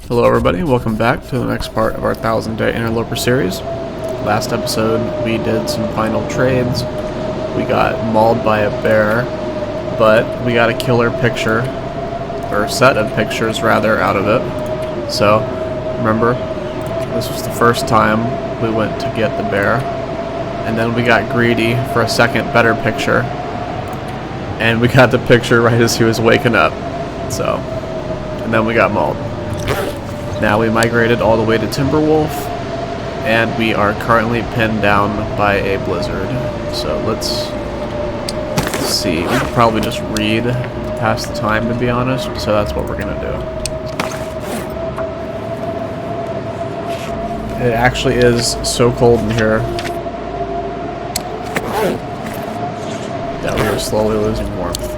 Hello everybody, welcome back to the next part of our 1000-day Interloper series. Last episode we did some final trades. We got mauled by a bear, but we got a killer picture, or set of pictures rather, out of it. So, remember, this was the first time we went to get the bear, and then we got greedy for a second better picture, and we got the picture right as he was waking up. So, and then we got mauled. Now we migrated all the way to Timberwolf, and we are currently pinned down by a blizzard. So let's see. We could probably just read past the time, to be honest. So that's what we're gonna do. It actually is so cold in here that we are slowly losing warmth.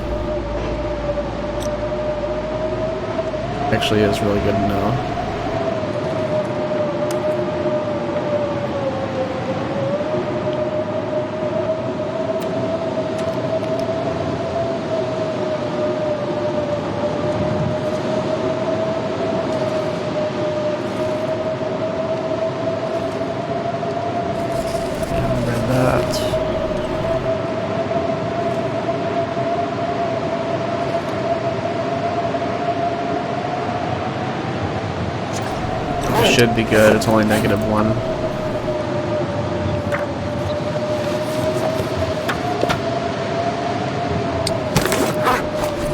Actually is really good to know. Should be good. It's only -1.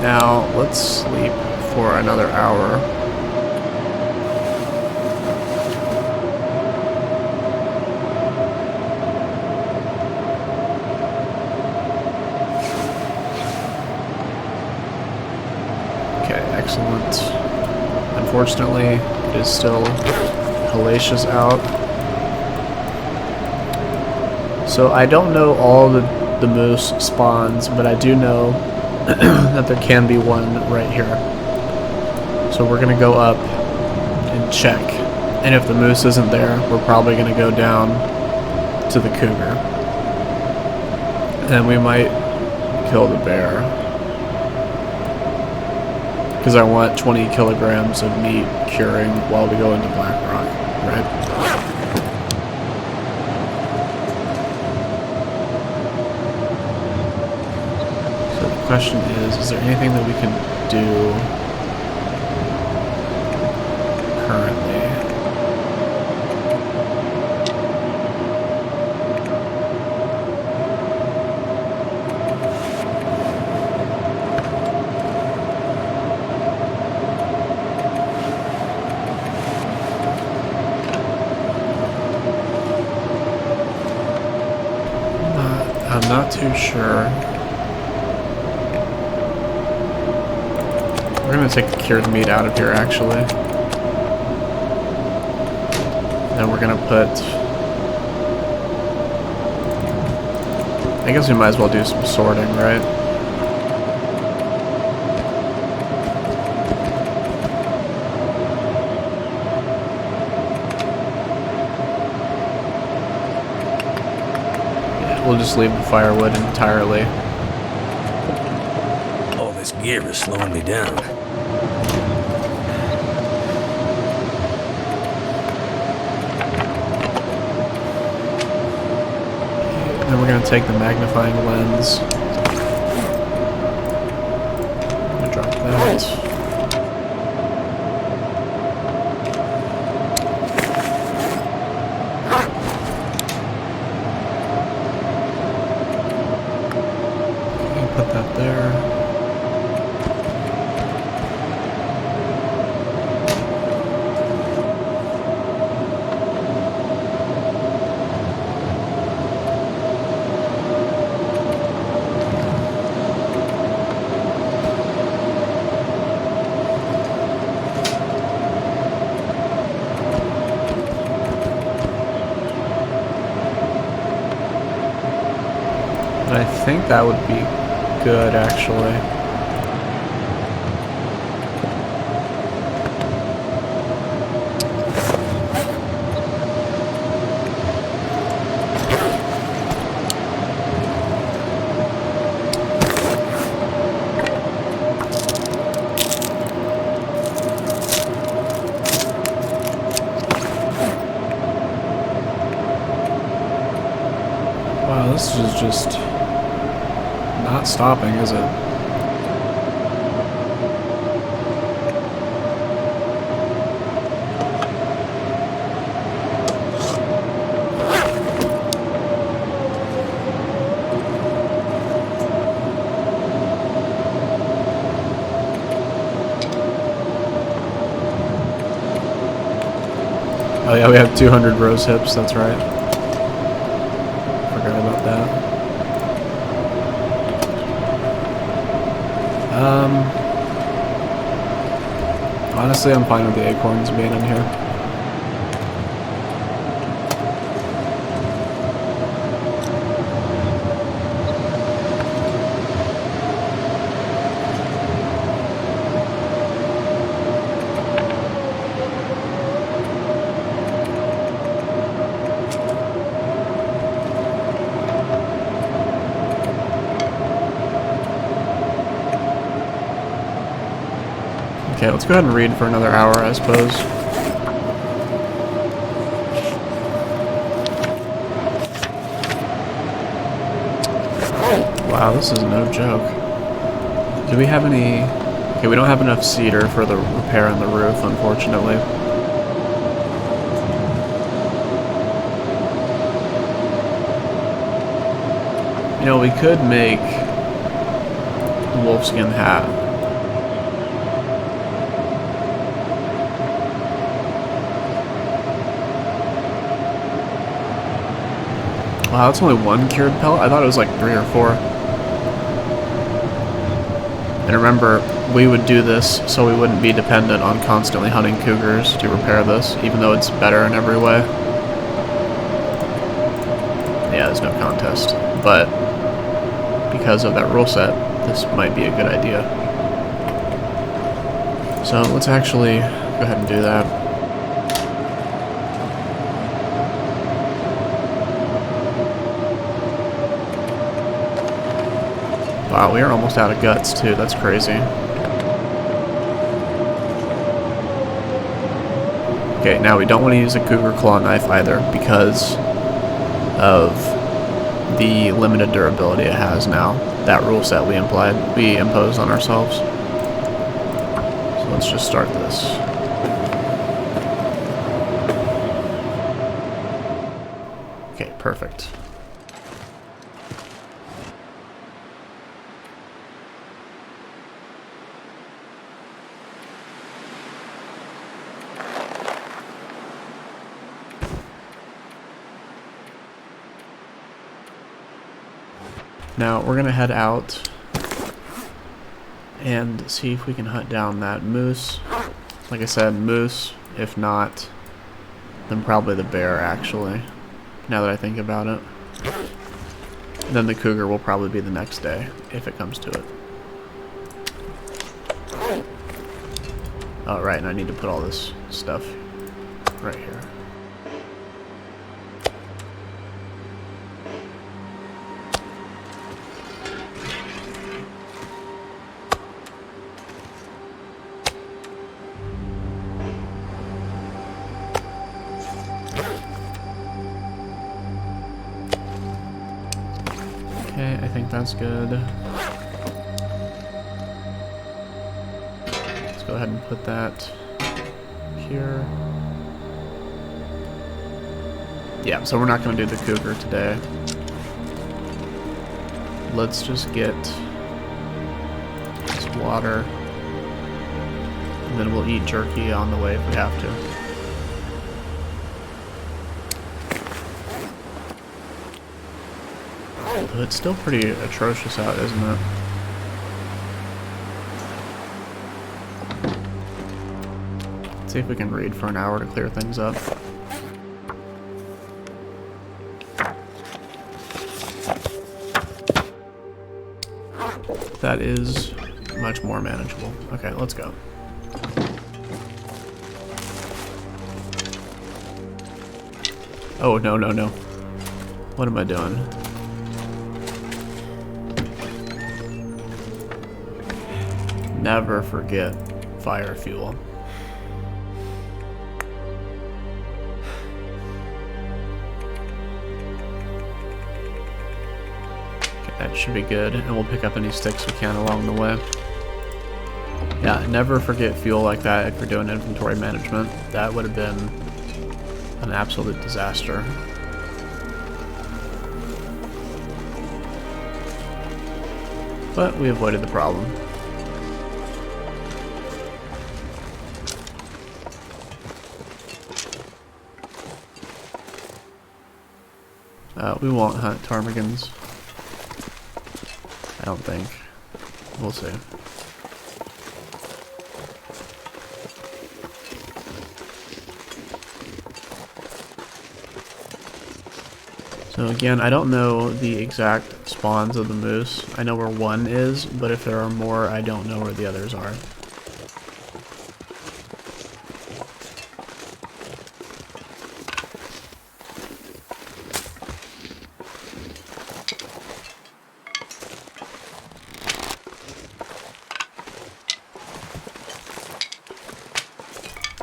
Now let's sleep for another hour. Okay, excellent. Unfortunately, it is still hellacious out. So I don't know all the moose spawns, but I do know that there can be one right here. So we're gonna go up and check. And if the moose isn't there, we're probably gonna go down to the cougar. And we might kill the bear, because I want 20 kilograms of meat curing while we go into Blackrock, right? So the question is there anything that we can do currently? I'm not too sure. We're gonna take the cured meat out of here, actually. Then we're gonna put... I guess we might as well do some sorting, right? We'll just leave the firewood entirely. All this gear is slowing me down. Then we're going to take the magnifying lens. I'm going to drop that. Put that there. And I think that would be good, actually. this is just not stopping, is it? Oh yeah, we have 200 rose hips, that's right. Forgot about that. Honestly, I'm fine with the acorns being in here. Okay, let's go ahead and read for another hour, I suppose. Wow, this is no joke. Do we have any... Okay, we don't have enough cedar for the repair on the roof, unfortunately. You know, we could make a wolfskin hat. Wow, that's only one cured pellet? I thought it was like 3 or 4. And remember, we would do this so we wouldn't be dependent on constantly hunting cougars to repair this, even though it's better in every way. Yeah, there's no contest. But because of that rule set, this might be a good idea. So let's actually go ahead and do that. Wow, we are almost out of guts too, that's crazy. Okay, now we don't want to use a cougar claw knife either because of the limited durability it has now. That rule set we imposed on ourselves. So let's just start this. Okay, perfect. Now we're gonna head out and see if we can hunt down that moose. Like I said, moose. If not, then probably the bear, actually, now that I think about it. And then the cougar will probably be the next day, if it comes to it. Oh, right, and I need to put all this stuff right here. Okay, I think that's good. Let's go ahead and put that here. Yeah, so we're not going to do the cougar today. Let's just get this water, and then we'll eat jerky on the way if we have to. It's still pretty atrocious out, isn't it? Let's see if we can read for an hour to clear things up. That is much more manageable. Okay, let's go. Oh, no, no, no. What am I doing? Never forget fire fuel. should be good, and we'll pick up any sticks we can along the way. Yeah, never forget fuel like that if you're doing inventory management. That would have been an absolute disaster. But we avoided the problem. We won't hunt ptarmigans. I don't think. We'll see. So again, I don't know the exact spawns of the moose. I know where one is, but if there are more, I don't know where the others are.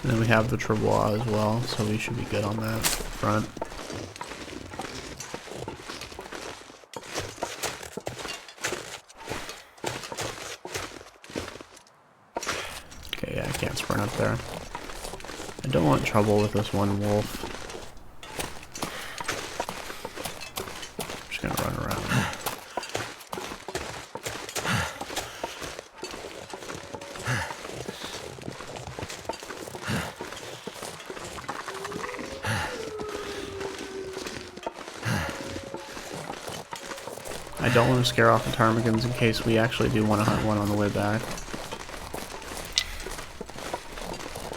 And then we have the travois as well, so we should be good on that front. Okay, yeah, I can't sprint up there. I don't want trouble with this one wolf. I'm just gonna run around. I don't want to scare off the ptarmigans in case we actually do want to hunt one on the way back.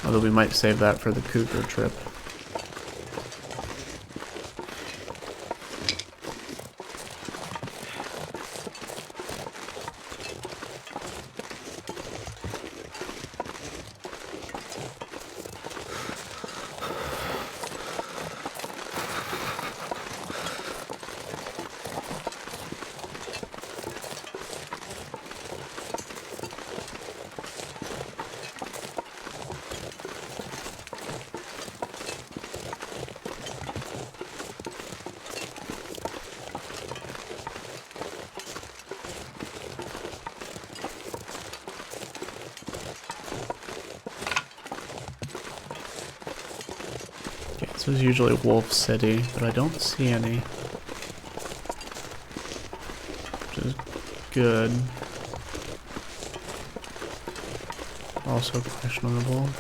Although we might save that for the cougar trip. This is usually Wolf City, but I don't see any. Which is good. Also questionable.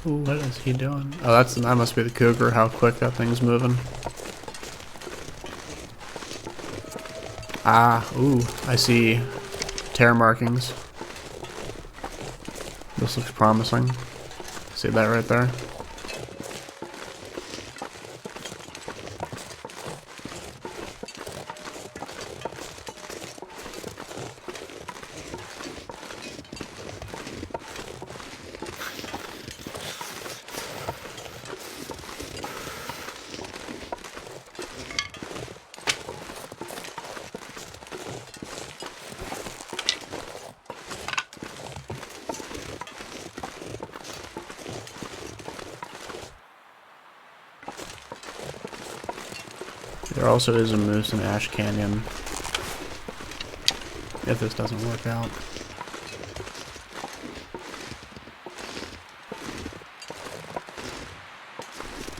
Ooh, what is he doing? Oh, that must be the cougar, how quick that thing's moving. Ah, ooh, I see tear markings. This looks promising. See that right there? There also is a moose in Ash Canyon, if this doesn't work out.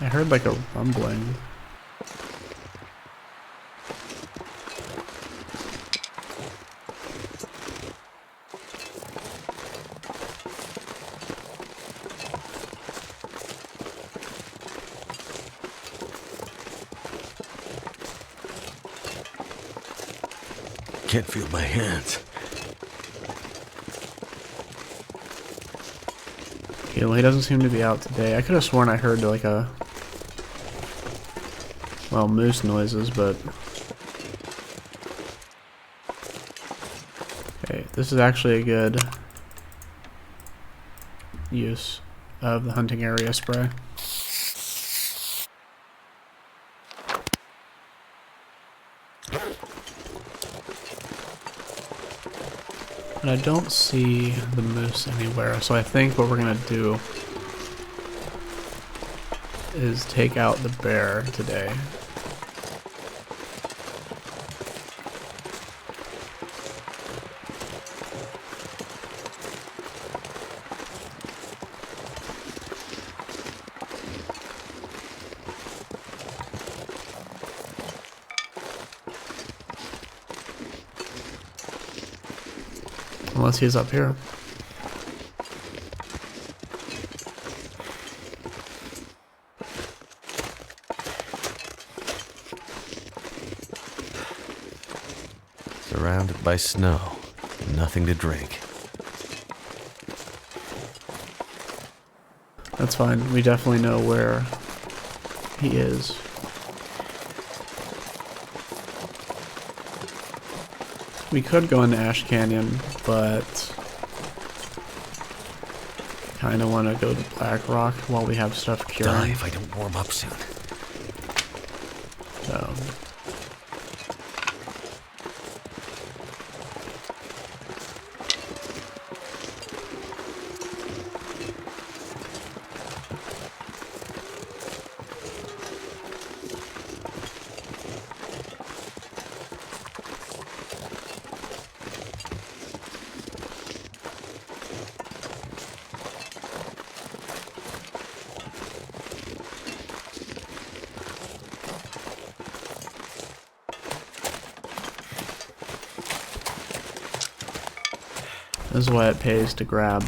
I heard like a rumbling. Can't feel my hands. Okay, well, he doesn't seem to be out today. I could have sworn I heard like a... well, moose noises, but... okay, this is actually a good use of the hunting area spray. But I don't see the moose anywhere, so I think what we're gonna do is take out the bear today. Unless he's up here. Surrounded by snow, and nothing to drink. That's fine. We definitely know where he is. We could go into Ash Canyon, but kind of want to go to Blackrock while we have stuff curing. Die if I don't warm up soon. So, this is why it pays to grab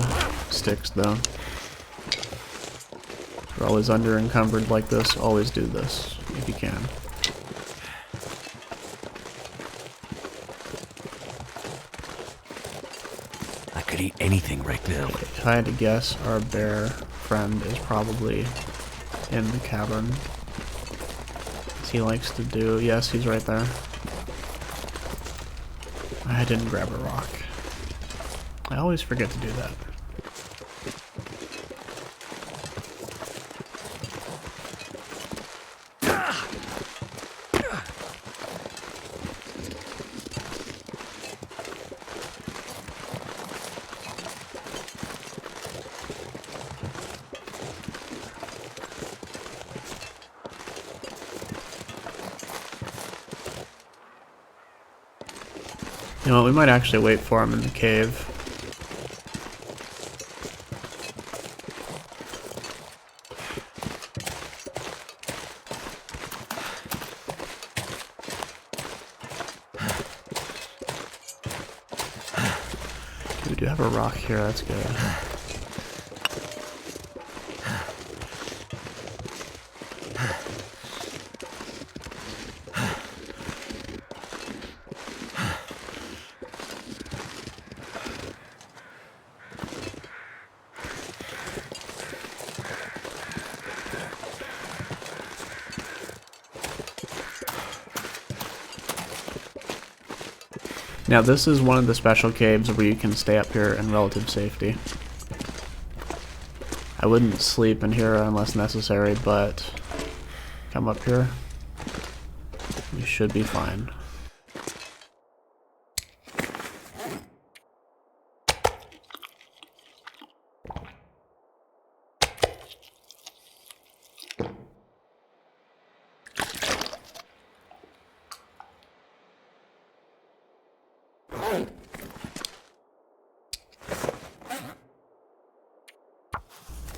sticks, though. If you're always under encumbered like this, always do this if you can. I could eat anything right now. If I had to guess, our bear friend is probably in the cavern. As he likes to do. Yes, he's right there. I didn't grab a rock. I always forget to do that. You know, we might actually wait for him in the cave. We do have a rock here, that's good. Now this is one of the special caves where you can stay up here in relative safety. I wouldn't sleep in here unless necessary, but come up here. You should be fine.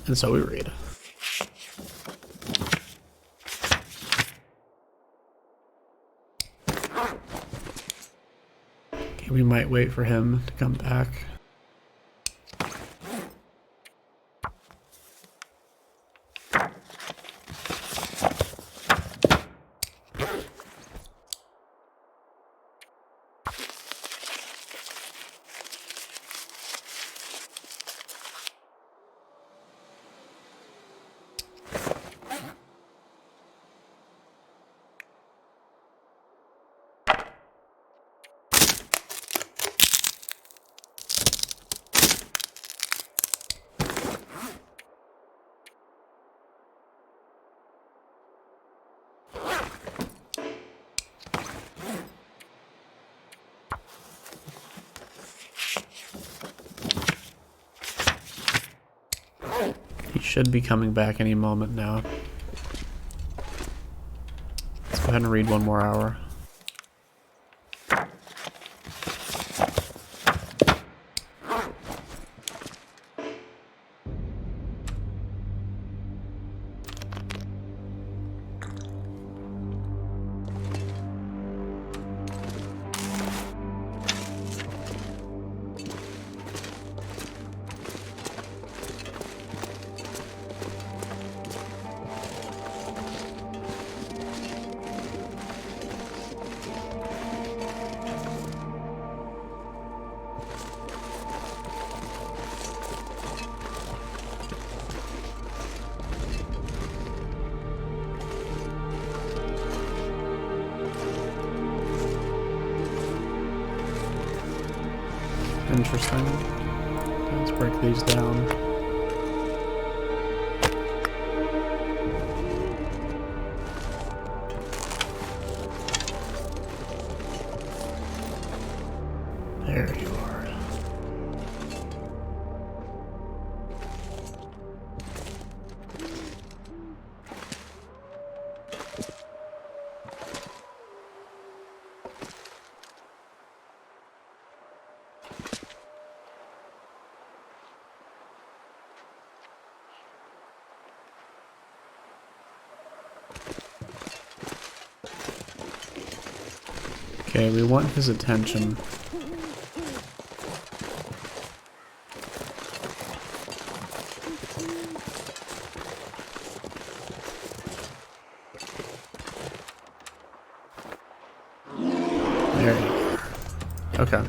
And so we read. Okay, we might wait for him to come back. Should be coming back any moment now. Let's go ahead and read one more hour. Interesting. Let's break these down. There you are. Okay, we want his attention. There you go. Okay.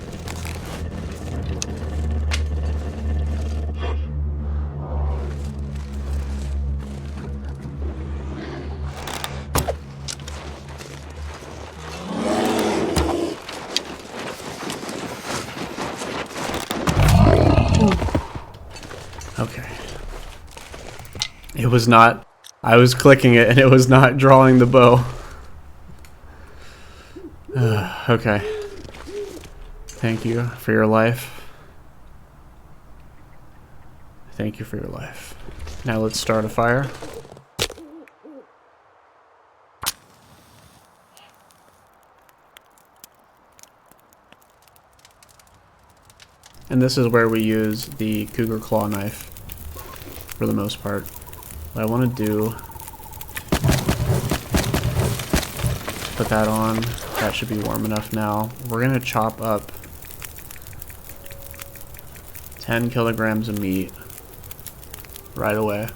Okay. It was not... I was clicking it and it was not drawing the bow. Okay. Thank you for your life. Thank you for your life. Now let's start a fire. And this is where we use the cougar claw knife for the most part. What I want to do, put that on. That should be warm enough now. We're going to chop up 10 kilograms of meat right away.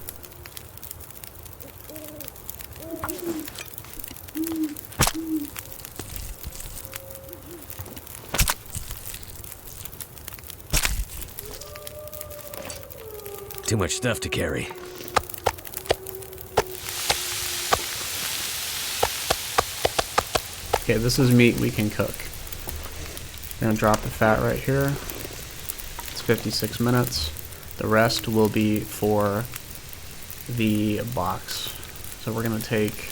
Too much stuff to carry. Okay, this is meat we can cook. We're gonna drop the fat right here. It's 56 minutes. The rest will be for the box. So we're gonna take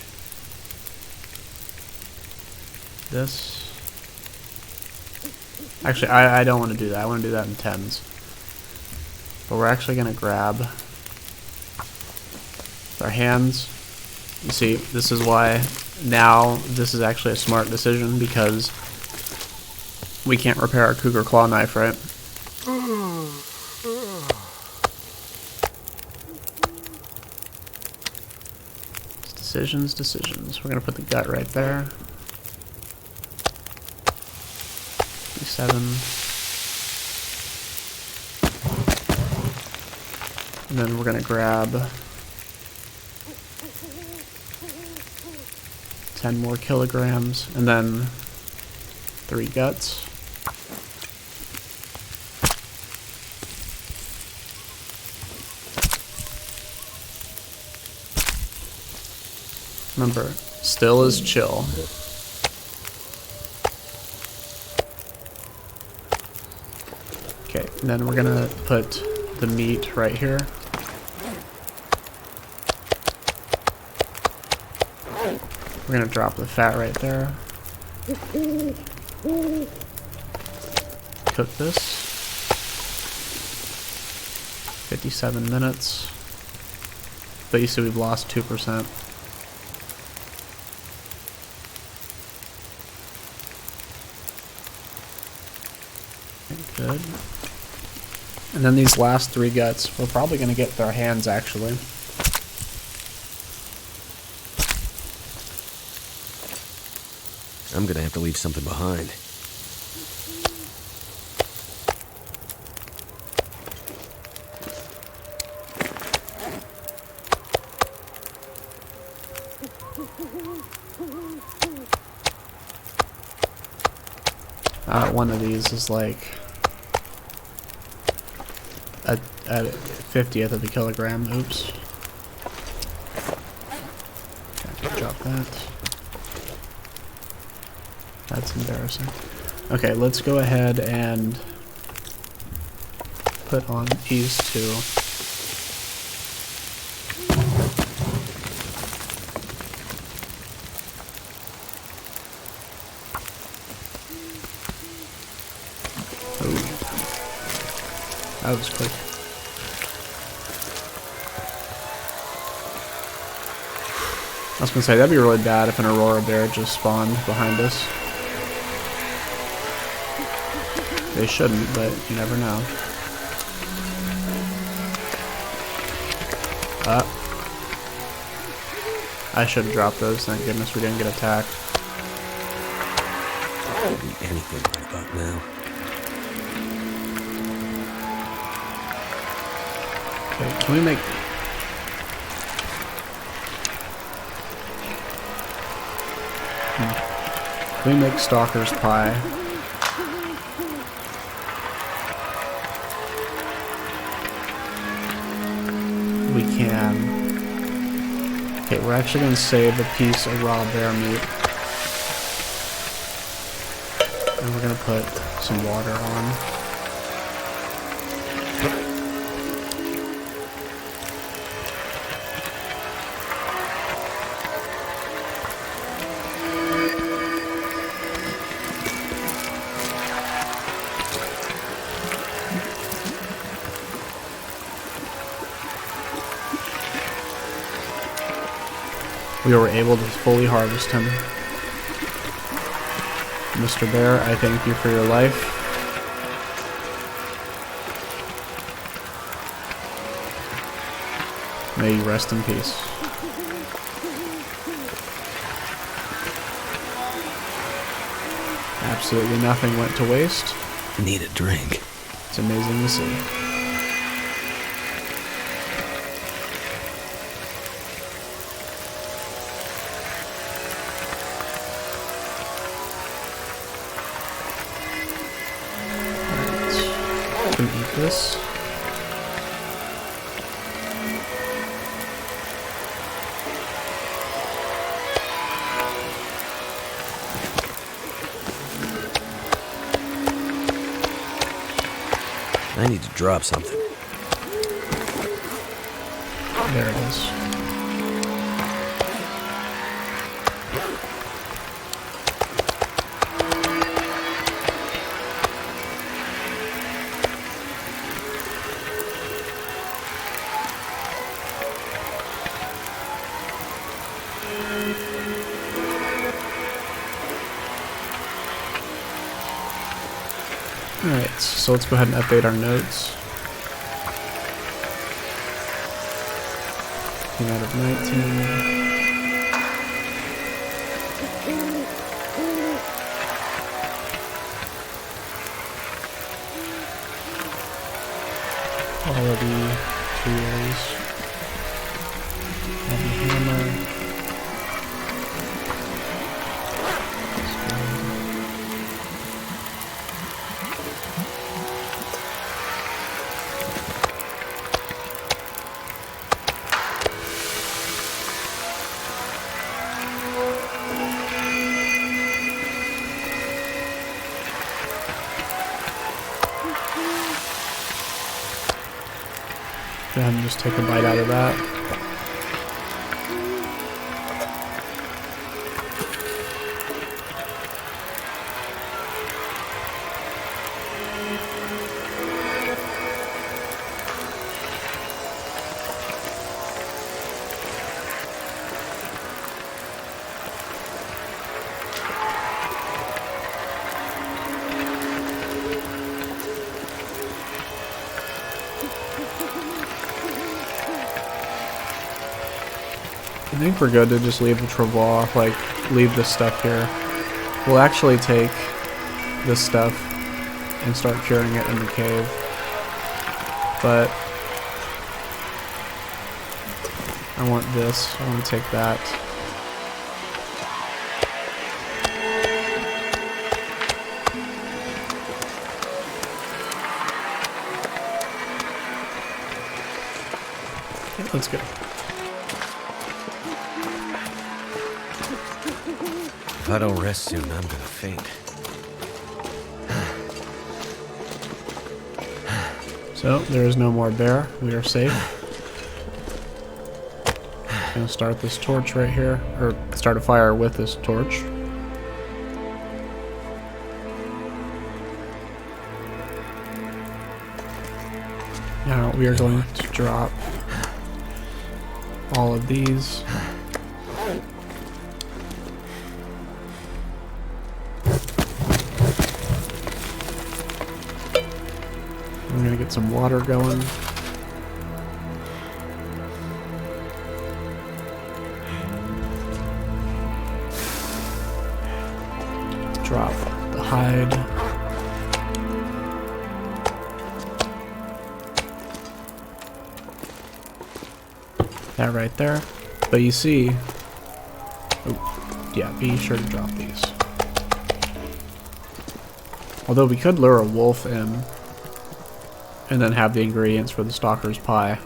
this. Actually, I don't want to do that. I want to do that in tens. But we're actually going to grab with our hands. You see, this is why now this is actually a smart decision, because we can't repair our cougar claw knife, right? It's decisions. We're going to put the gut right there. 7. And then we're going to grab 10 more kilograms, and then 3 guts. Remember, still is chill. Okay, and then we're gonna put the meat right here. We're gonna drop the fat right there. Cook this. 57 minutes. But you see we've lost 2%. Good. And then these last 3 guts, we're probably going to get with our hands, actually. I'm gonna have to leave something behind. One of these is like a 50th of the kilogram. Oops. Okay, drop that. That's embarrassing. Okay, let's go ahead and put on these 2. That was quick. I was gonna say, that'd be really bad if an Aurora Bear just spawned behind us. They shouldn't, but you never know. I should have dropped those, thank goodness we didn't get attacked. Can't be anything right about now. Okay, can we make... Can we make Stalker's Pie? We can. Okay, we're actually going to save a piece of raw bear meat. And we're going to put some water on. We were able to fully harvest him. Mr. Bear, I thank you for your life. May you rest in peace. Absolutely nothing went to waste. Need a drink. It's amazing to see. Eat this. I need to drop something. There it is. Alright, so let's go ahead and update our notes. 15 out of 19. Quality tools. Heavy hammer. Go ahead and just take a bite out of that. think we're good to just leave the travois, like, leave this stuff here. We'll actually take this stuff and start curing it in the cave. But I want this. I want to take that. Okay, let's go. If I don't rest soon, I'm gonna faint. So, there is no more bear. We are safe. Gonna start this torch right here, or start a fire with this torch. Now we are going to drop all of these. I'm gonna get some water going. Drop the hide. That right there. But you see, oh, yeah, be sure to drop these. Although we could lure a wolf in and then have the ingredients for the stalker's pie.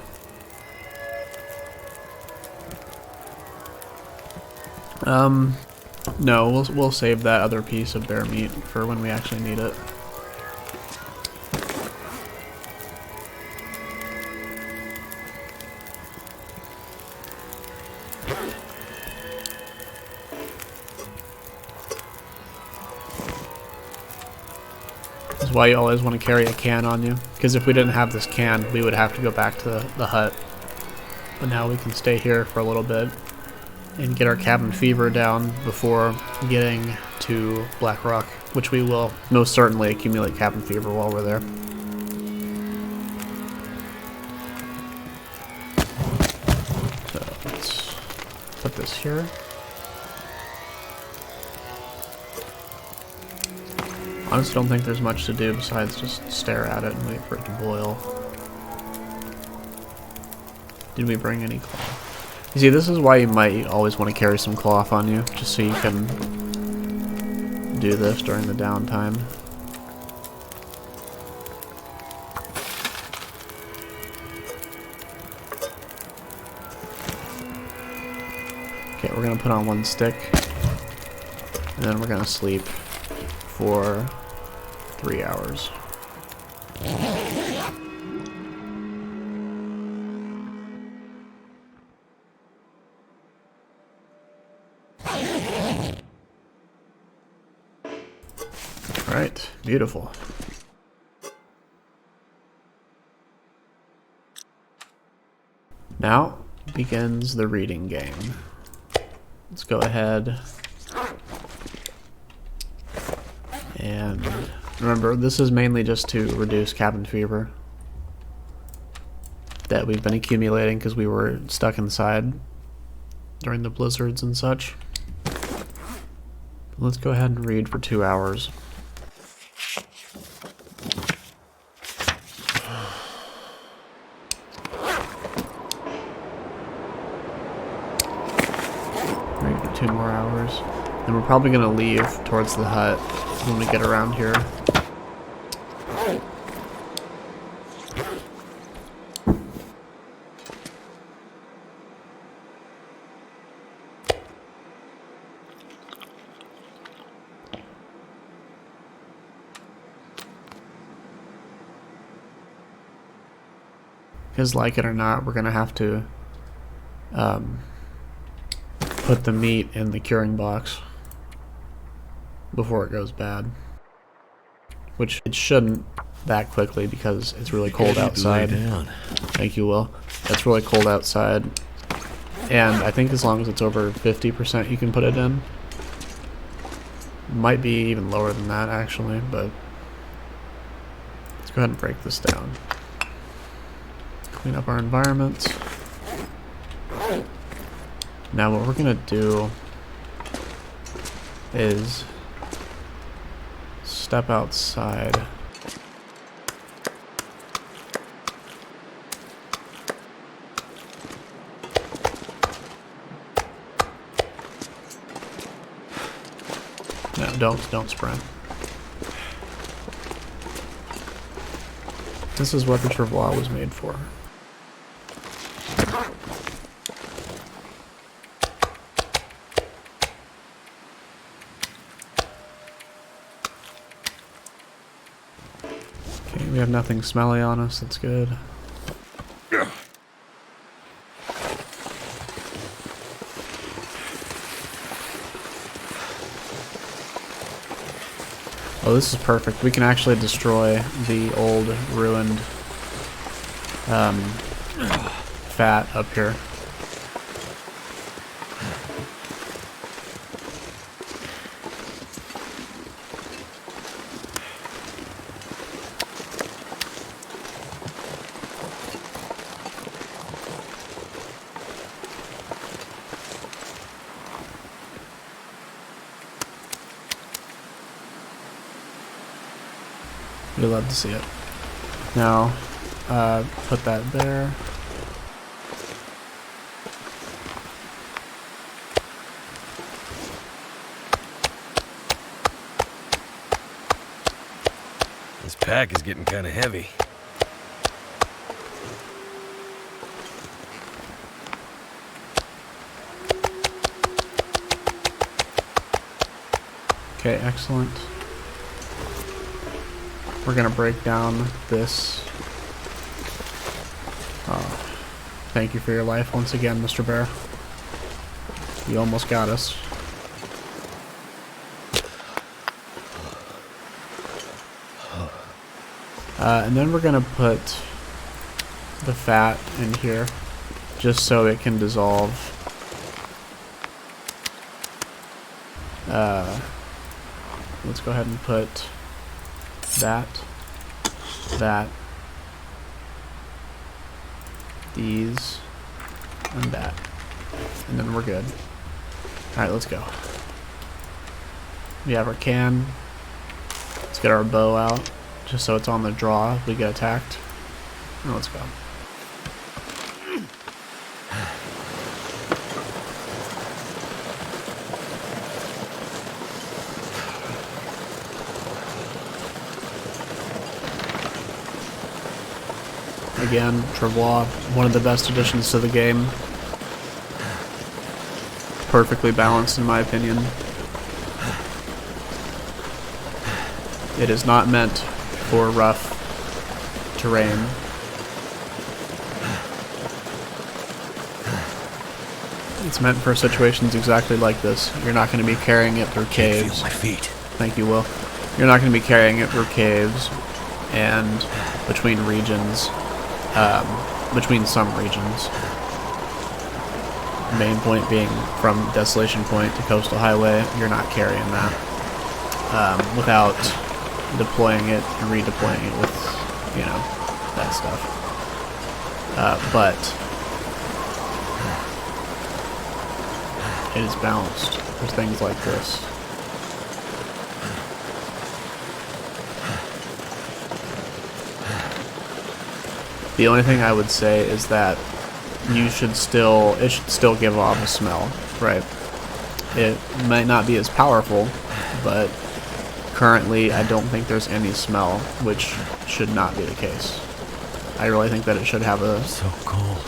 No, we'll save that other piece of bear meat for when we actually need it. This is why you always want to carry a can on you, because if we didn't have this can, we would have to go back to the hut. But now we can stay here for a little bit and get our cabin fever down before getting to Blackrock, which we will most certainly accumulate cabin fever while we're there. So let's put this here. Honestly, don't think there's much to do besides just stare at it and wait for it to boil. Did we bring any cloth? You see, this is why you might always want to carry some cloth on you, just so you can do this during the downtime. Okay, we're gonna put on one stick, and then we're gonna sleep for 3 hours. Alright, beautiful. Now begins the reading game. Let's go ahead and remember, this is mainly just to reduce cabin fever that we've been accumulating because we were stuck inside during the blizzards and such. Let's go ahead and read for 2 hours. Read for 2 more hours. And we're probably going to leave towards the hut when we get around here. Because like it or not, we're going to have to put the meat in the curing box before it goes bad. Which it shouldn't that quickly because it's really cold outside. Thank you, Will. It's really cold outside. And I think as long as it's over 50% you can put it in. Might be even lower than that actually, but let's go ahead and break this down. Clean up our environment. Now what we're gonna do is step outside. No, don't sprint. This is what the travois was made for. Okay, we have nothing smelly on us, that's good. Oh, this is perfect. We can actually destroy the old ruined fat up here. You'd love to see it. Now, put that there. This pack is getting kind of heavy. Okay, excellent. We're gonna break down this. Thank you for your life once again, Mr. Bear. You almost got us. And then we're gonna put the fat in here, just so it can dissolve. Let's go ahead and put that, these, and that. And then we're good. Alright, let's go. We have our can. Let's get our bow out, just so it's on the draw if we get attacked. And let's go. Again, travois, one of the best additions to the game. Perfectly balanced in my opinion. It is not meant for rough terrain. It's meant for situations exactly like this. You're not going to be carrying it through caves. My feet. Thank you, Will. You're not going to be carrying it through caves and between regions. Between some regions. Main point being from Desolation Point to Coastal Highway, you're not carrying that without deploying it and redeploying it with, you know, that stuff. But it is balanced for things like this. The only thing I would say is that it should still give off a smell, right? It might not be as powerful, but currently I don't think there's any smell, which should not be the case. I really think that it should have a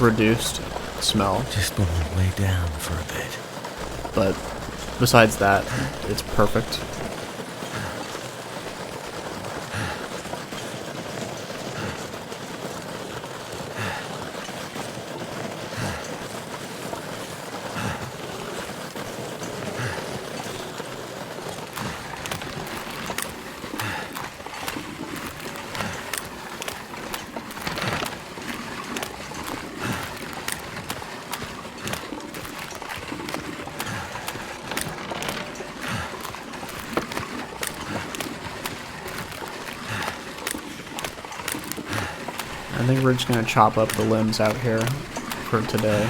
reduced smell. Just want to lay down for a bit. But besides that, it's perfect. I think we're just going to chop up the limbs out here for today.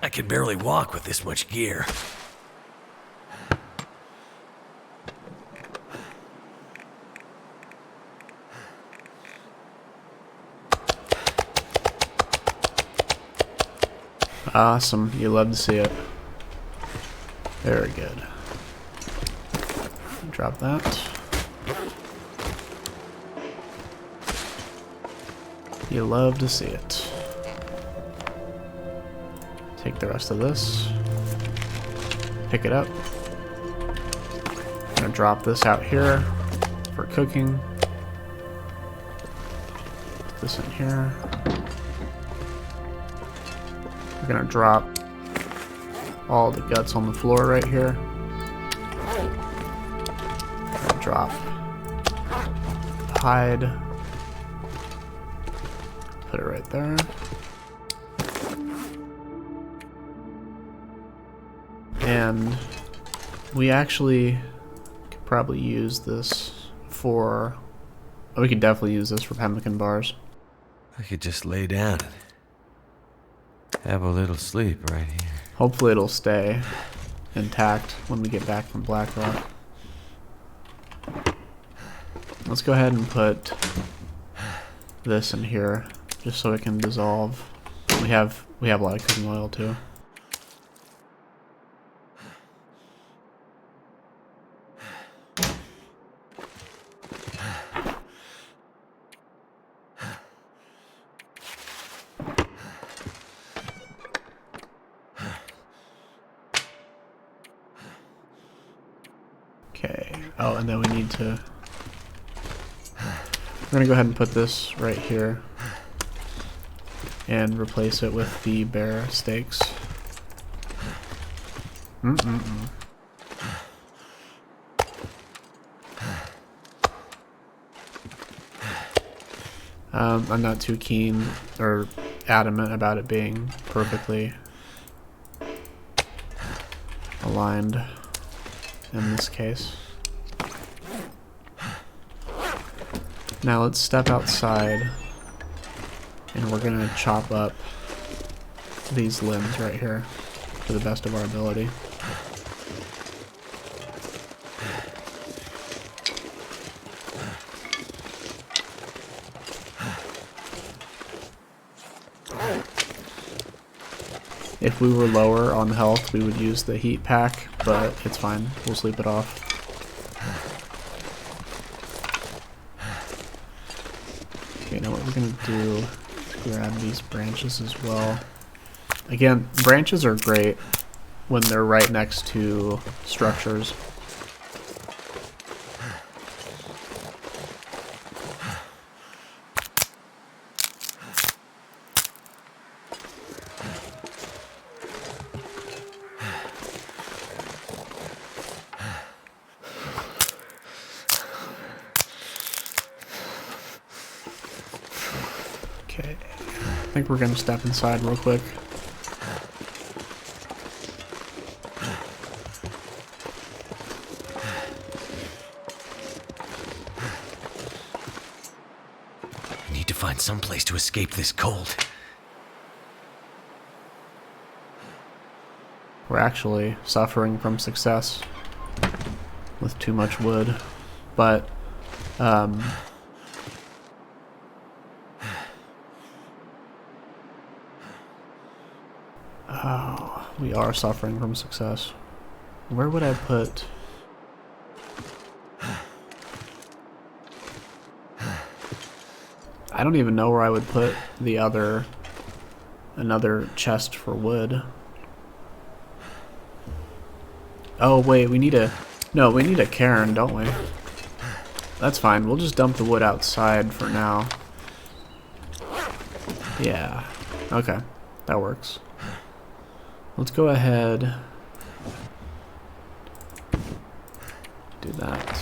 I can barely walk with this much gear. Awesome. You love to see it. Very good. Drop that. You love to see it. Take the rest of this. Pick it up. I'm gonna drop this out here for cooking. Put this in here. We're gonna drop all the guts on the floor right here. Gonna drop the hide. Put it right there. And we actually could probably use this for... Oh, we could definitely use this for pemmican bars. I could just lay down and have a little sleep right here. Hopefully it'll stay intact when we get back from Blackrock. Let's go ahead and put this in here just so it can dissolve. We have a lot of cooking oil too. Okay. Oh, and then we need to... We're gonna go ahead and put this right here and replace it with the bear steaks. I'm not too keen or adamant about it being perfectly aligned in this case. Now let's step outside and we're gonna chop up these limbs right here to the best of our ability. If we were lower on health, we would use the heat pack, but it's fine. We'll sleep it off. Okay, now what we're gonna do is grab these branches as well. Again, branches are great when they're right next to structures. Okay, I think we're gonna step inside real quick. I need to find some place to escape this cold. We're actually suffering from success with too much wood, but oh, we are suffering from success. Where would I put... I don't even know where I would put the another chest for wood. Oh wait, we need a cairn, don't we? That's fine, we'll just dump the wood outside for now. Yeah, okay, that works. Let's go ahead, do that.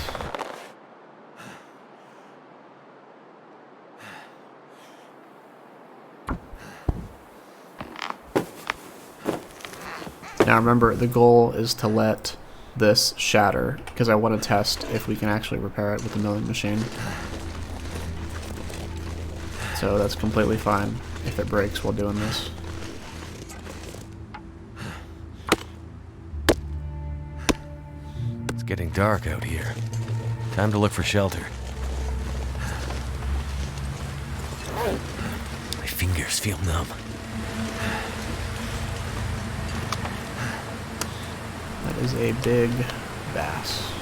Now remember, the goal is to let this shatter, because I want to test if we can actually repair it with the milling machine. So that's completely fine if it breaks while doing this. getting dark out here. Time to look for shelter. My fingers feel numb. That is a big bass.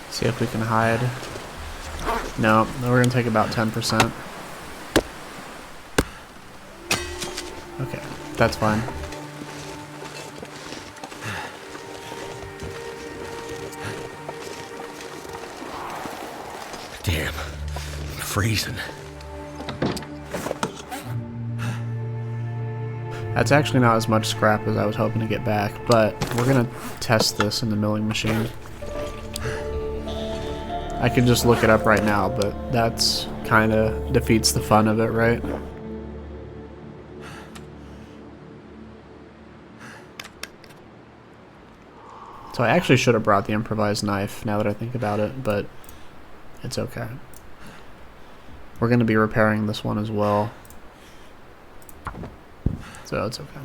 See if we can hide. No, we're gonna take about 10%. Okay, that's fine. Damn, I'm freezing. That's actually not as much scrap as I was hoping to get back, but we're gonna test this in the milling machine. I could just look it up right now, but that's kind of defeats the fun of it, right? So I actually should have brought the improvised knife now that I think about it, but it's okay. We're going to be repairing this one as well, so it's okay.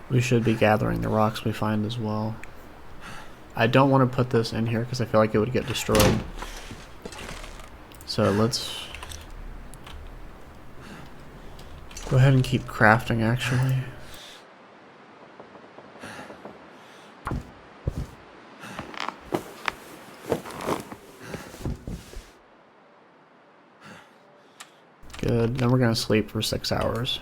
We should be gathering the rocks we find as well. I don't want to put this in here because I feel like it would get destroyed. So let's go ahead and keep crafting, actually. Good. Then we're going to sleep for 6 hours.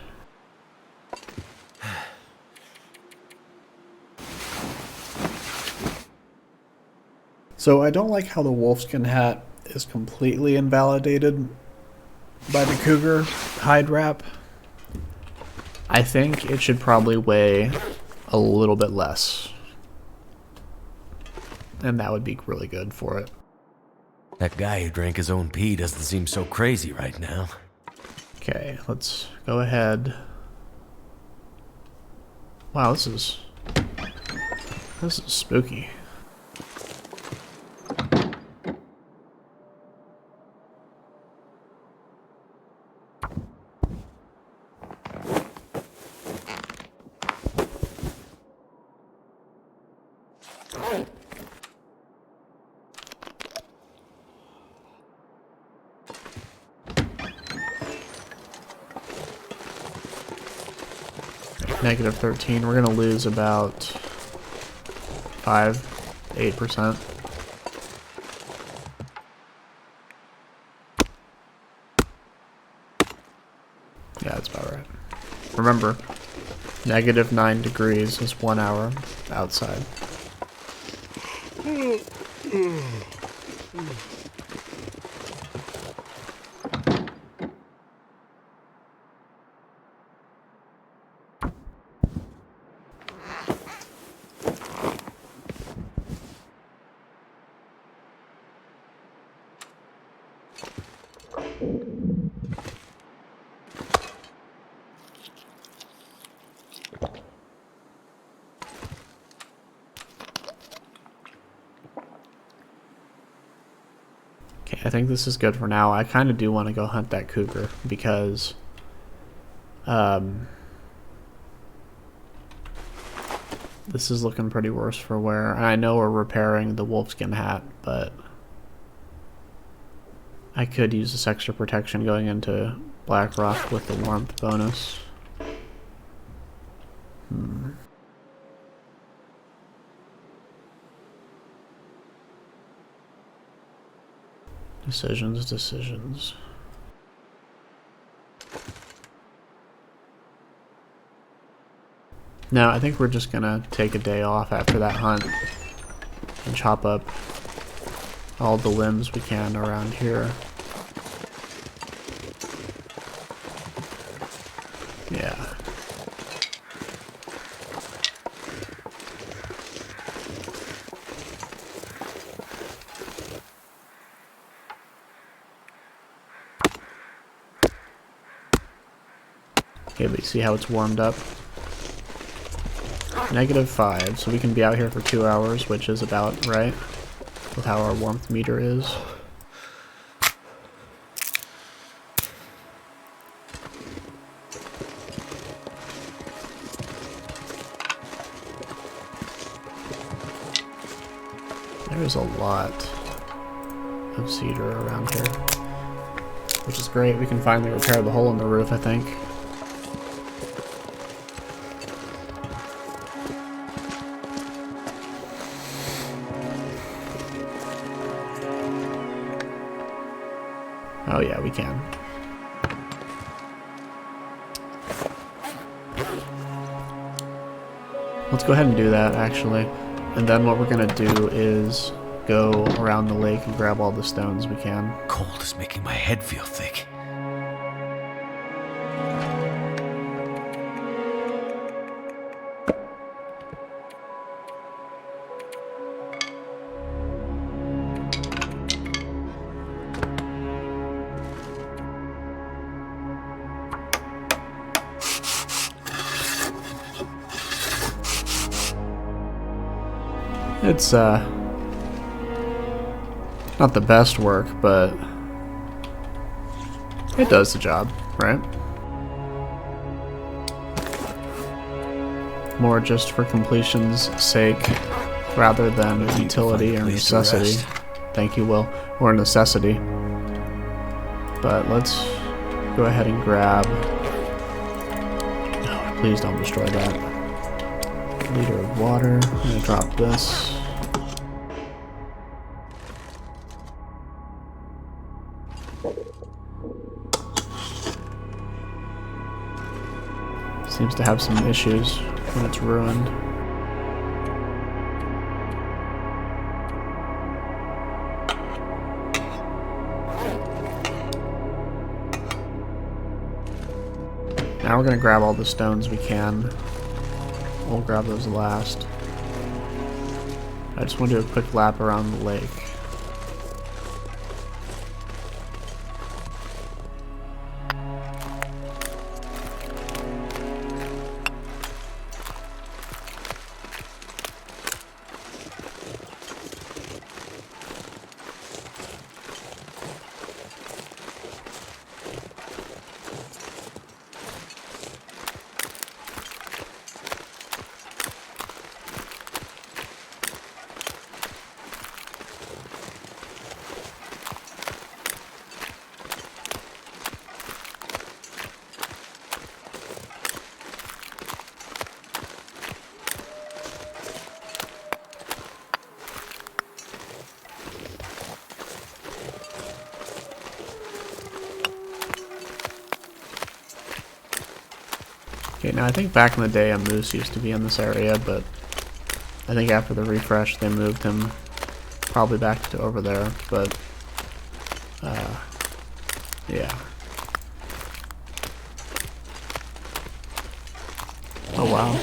So I don't like how the wolfskin hat is completely invalidated by the cougar hide wrap. I think it should probably weigh a little bit less. And that would be really good for it. That guy who drank his own pee doesn't seem so crazy right now. Okay, let's go ahead. Wow, this is spooky. Negative 13. We're gonna lose about 8%. Yeah, that's about right. Remember, negative 9 degrees is 1 hour outside. Okay, I think this is good for now. I kind of do want to go hunt that cougar because this is looking pretty worse for wear. And I know we're repairing the wolfskin hat, but I could use this extra protection going into Blackrock with the warmth bonus. Decisions. No, I think we're just gonna take a day off after that hunt and chop up all the limbs we can around here. Yeah. Okay, but you see how it's warmed up? -5, so we can be out here for 2 hours, which is about right with how our warmth meter is. There's a lot of cedar around here, which is great. We can finally repair the hole in the roof, I think. Oh yeah, we can. Let's go ahead and do that, actually. And then what we're gonna do is go around the lake and grab all the stones we can. Cold is making my head feel thick. It's not the best work, but it does the job, right? More just for completion's sake rather than utility or necessity. Thank you, Will. Or necessity. But let's go ahead and grab... Oh, please don't destroy that. Liter of water. I'm gonna drop this. Seems to have some issues when it's ruined. Now we're gonna grab all the stones we can. We'll grab those last. I just want to do a quick lap around the lake. Okay, now I think back in the day a moose used to be in this area, but I think after the refresh they moved him probably back to over there, but yeah. Oh wow.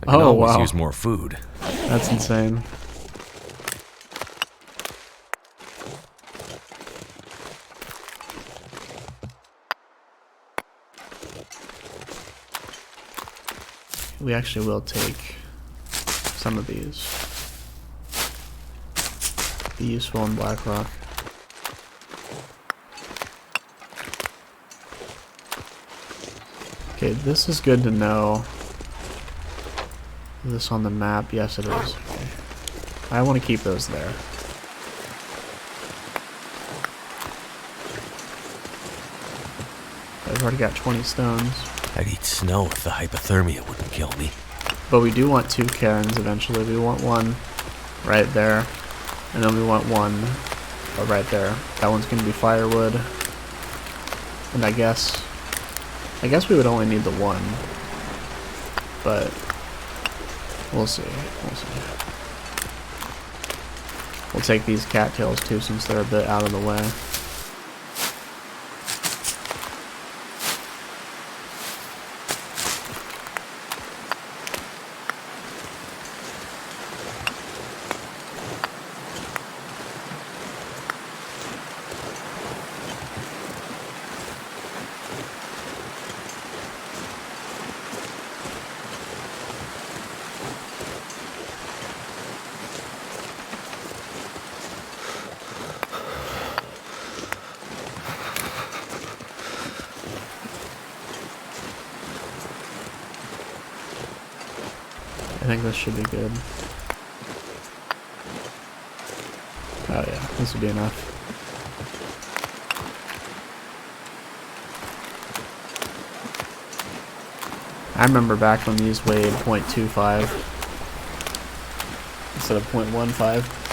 I can always use more food. That's insane. We actually will take some of these. Be useful in Blackrock. Okay, this is good to know. Is this on the map? Yes, it is. Okay. I want to keep those there. I've already got 20 stones. I'd eat snow if the hypothermia wouldn't kill me. But we do want 2 cairns eventually. We want one right there, and then we want one right there. That one's going to be firewood. And I guess we would only need the one. But we'll see. We'll see. We'll take these cattails too since they're a bit out of the way. I think this should be good. Oh yeah, this would be enough. I remember back when these weighed 0.25 instead of 0.15.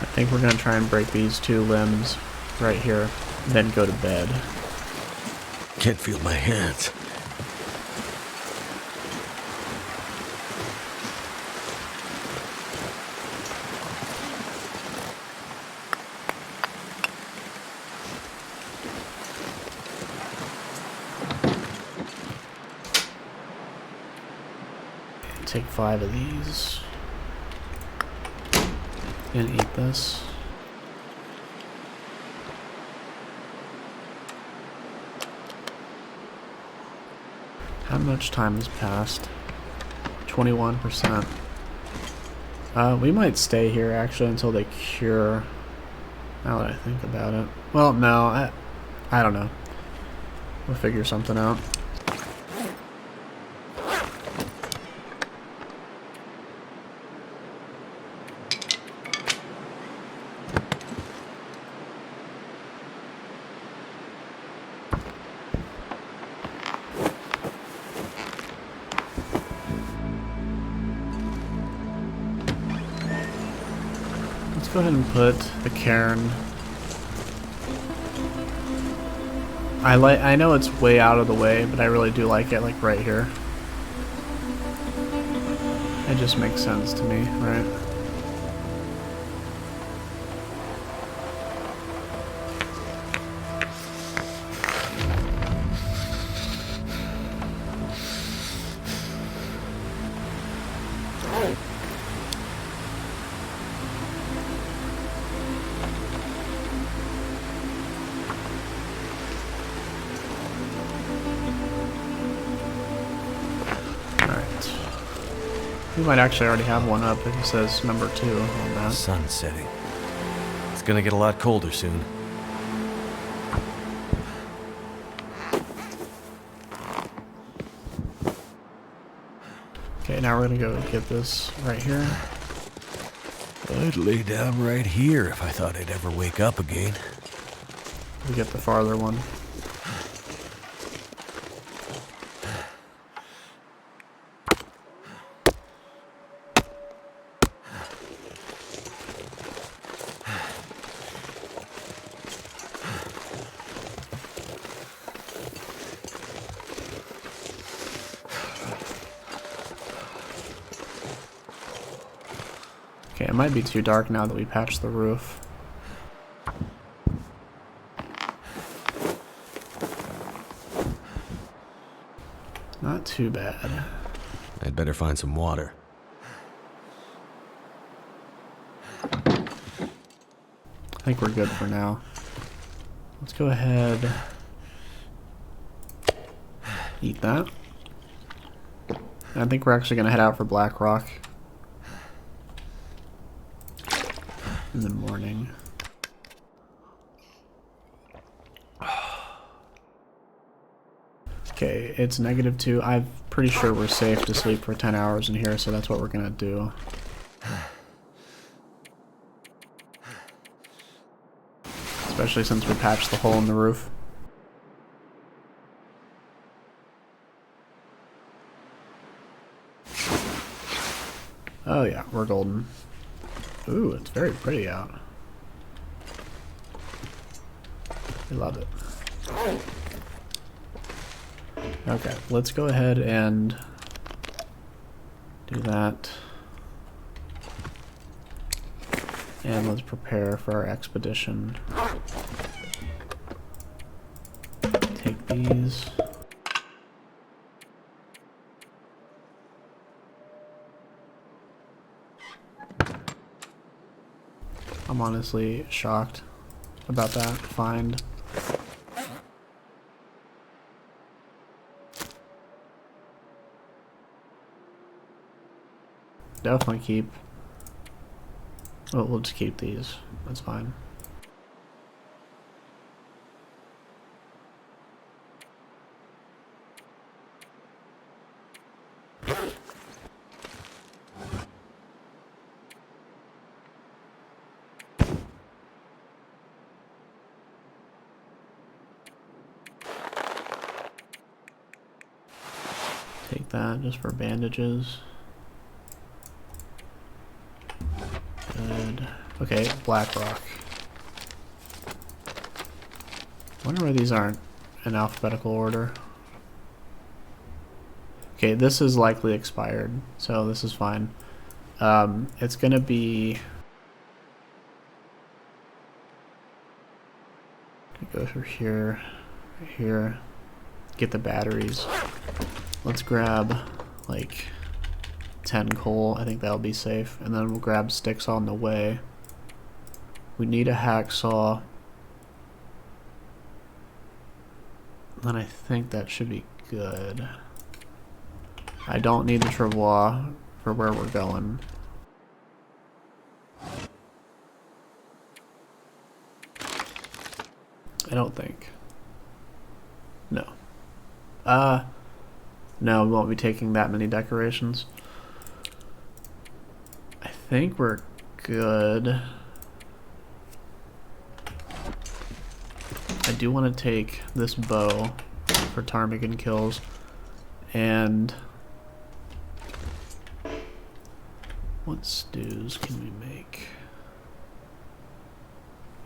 I think we're going to try and break these two limbs right here, then go to bed. Can't feel my hands. Take 5 of these. And eat this. How much time has passed? 21%. We might stay here actually until they cure. Now that I think about it. Well, no, I don't know. We'll figure something out. Let's go ahead and put the cairn. I know it's way out of the way, but I really do like it, like right here. It just makes sense to me, right? We might actually already have one up if it says number 2 on that. Sun's setting. It's gonna get a lot colder soon. Okay, now we're gonna go get this right here. I'd lay down right here if I thought I'd ever wake up again. We get the farther one. Okay, it might be too dark now that we patched the roof. Not too bad. I'd better find some water. I think we're good for now. Let's go ahead. Eat that. I think we're actually going to head out for Blackrock. In the morning. Okay, it's -2. I'm pretty sure we're safe to sleep for 10 hours in here, so that's what we're gonna do. Especially since we patched the hole in the roof. Oh yeah, we're golden. Ooh, it's very pretty out. We love it. Okay, let's go ahead and do that. And let's prepare for our expedition. Take these. I'm honestly shocked about that find. Definitely keep. Oh, we'll just keep these. That's fine. Take that just for bandages. Good. Okay, Blackrock. Wonder why these aren't in alphabetical order. Okay, this is likely expired, so this is fine. It's gonna be... Go through here, here, get the batteries. Let's grab, like, 10 coal. I think that'll be safe. And then we'll grab sticks on the way. We need a hacksaw. Then I think that should be good. I don't need the travois for where we're going. I don't think. No. No, we won't be taking that many decorations. I think we're good. I do want to take this bow for ptarmigan kills, and what stews can we make?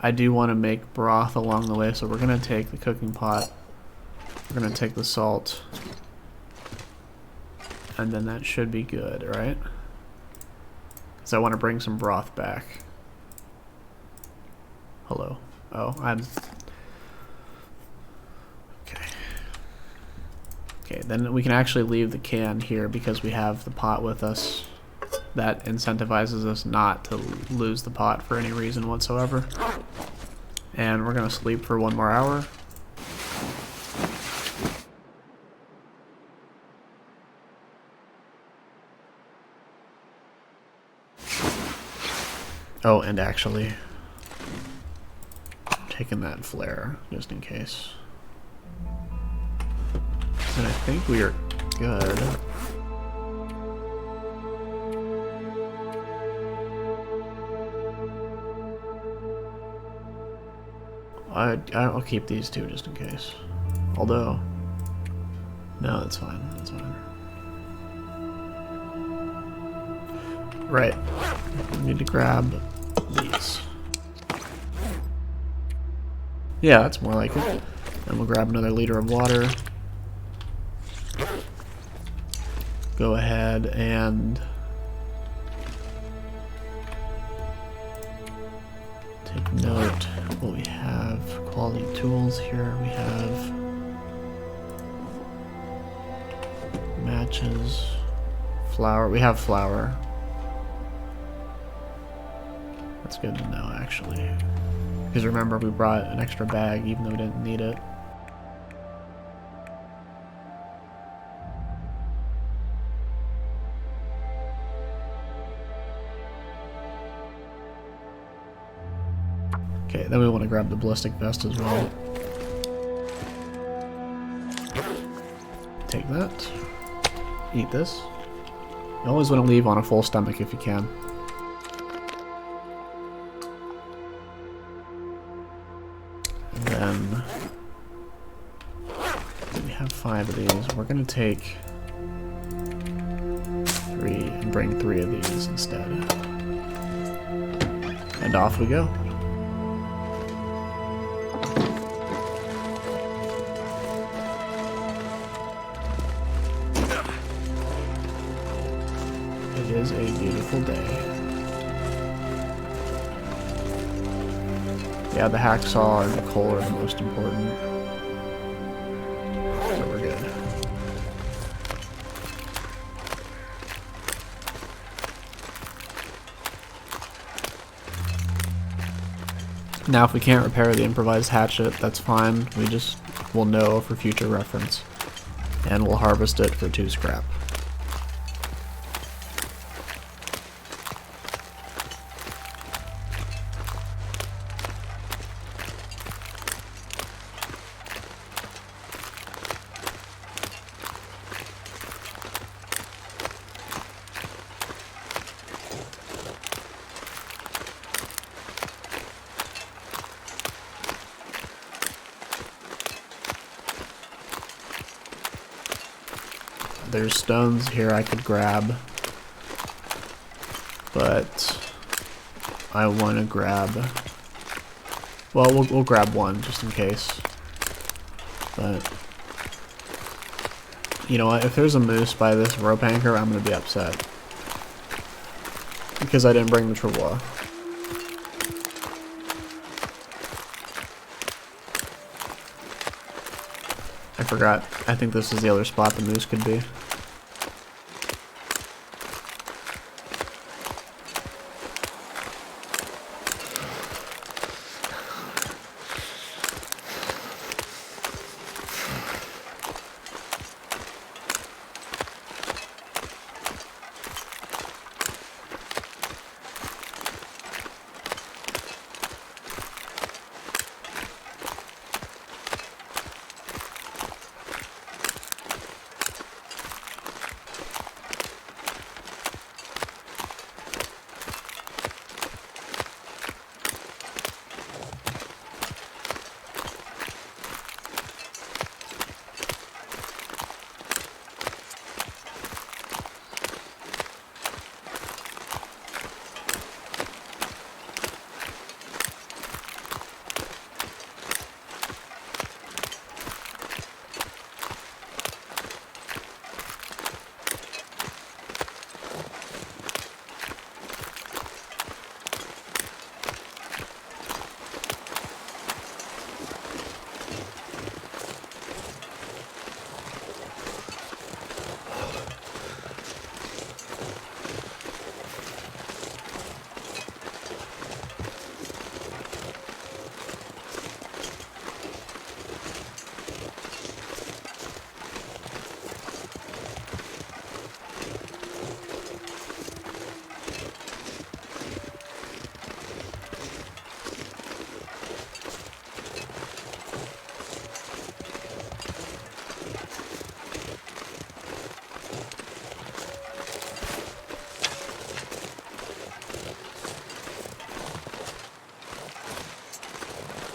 I do want to make broth along the way, so we're going to take the cooking pot, we're going to take the salt, and then that should be good, right? Because I want to bring some broth back. Hello. Oh, I'm... Okay. Okay, then we can actually leave the can here because we have the pot with us. That incentivizes us not to lose the pot for any reason whatsoever. And we're going to sleep for 1 more hour. Oh, and actually, I'm taking that flare just in case. And I think we are good. I'll keep these two just in case. Although, no, that's fine. That's fine. Right. We need to grab these. Yeah, that's more like it. And we'll grab another liter of water. Go ahead and take note what we have. Quality tools here. We have matches, flour. We have flour. That's good to know, actually. Because remember, we brought an extra bag even though we didn't need it. Okay, then we want to grab the ballistic vest as well. take that. Eat this. You always want to leave on a full stomach if you can. And then we have 5 of these. We're going to take 3 and bring 3 of these instead. And off we go. It is a beautiful day. Yeah, the hacksaw and the coal are the most important. So we're good. Now if we can't repair the improvised hatchet, that's fine. We just will know for future reference. And we'll harvest it for 2 scrap. There's stones here I could grab, but I want to grab, well, we'll grab one just in case, but you know what, if there's a moose by this rope anchor, I'm going to be upset, because I didn't bring the travois. I forgot, I think this is the other spot the moose could be.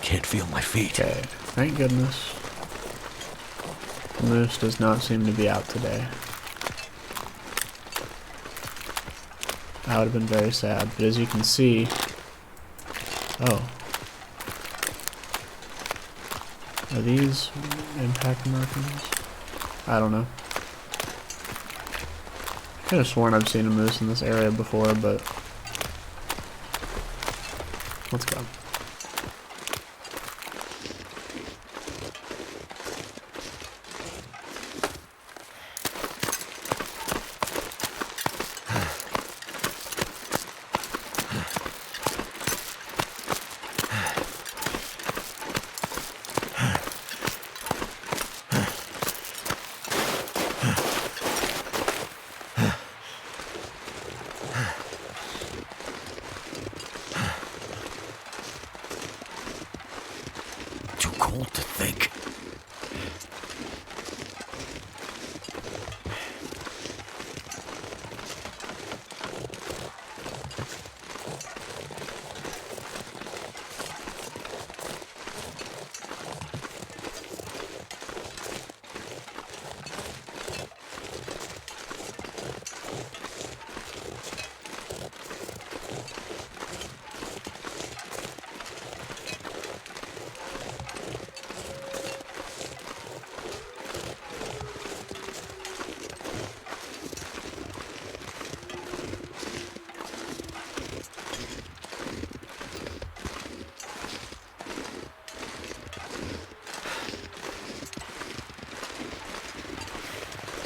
Can't feel my feet. Okay, thank goodness. The moose does not seem to be out today. That would have been very sad, but as you can see... Oh. Are these impact markings? I don't know. I could have sworn I've seen a moose in this area before, but... Let's go.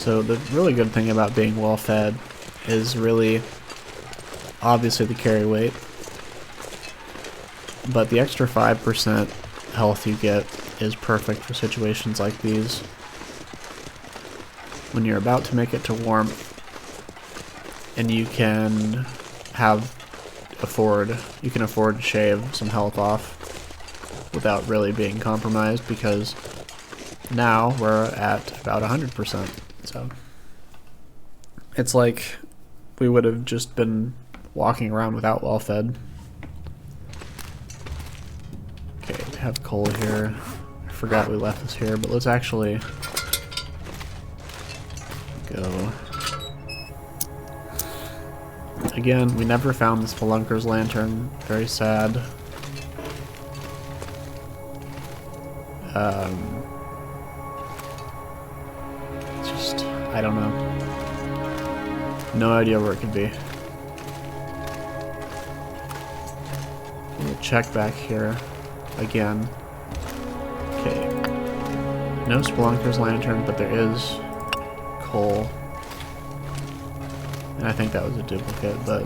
So the really good thing about being well fed is really obviously the carry weight, but the extra 5% health you get is perfect for situations like these. When you're about to make it to warmth and you can afford to shave some health off without really being compromised, because now we're at about 100%. So it's like we would have just been walking around without well fed. Okay, we have coal here. I forgot we left this here, but let's actually go. Again, we never found the Spelunker's lantern. Very sad. It's just, I don't know. No idea where it could be. We'll check back here again. Okay. No Spelunker's lantern, but there is coal. And I think that was a duplicate, but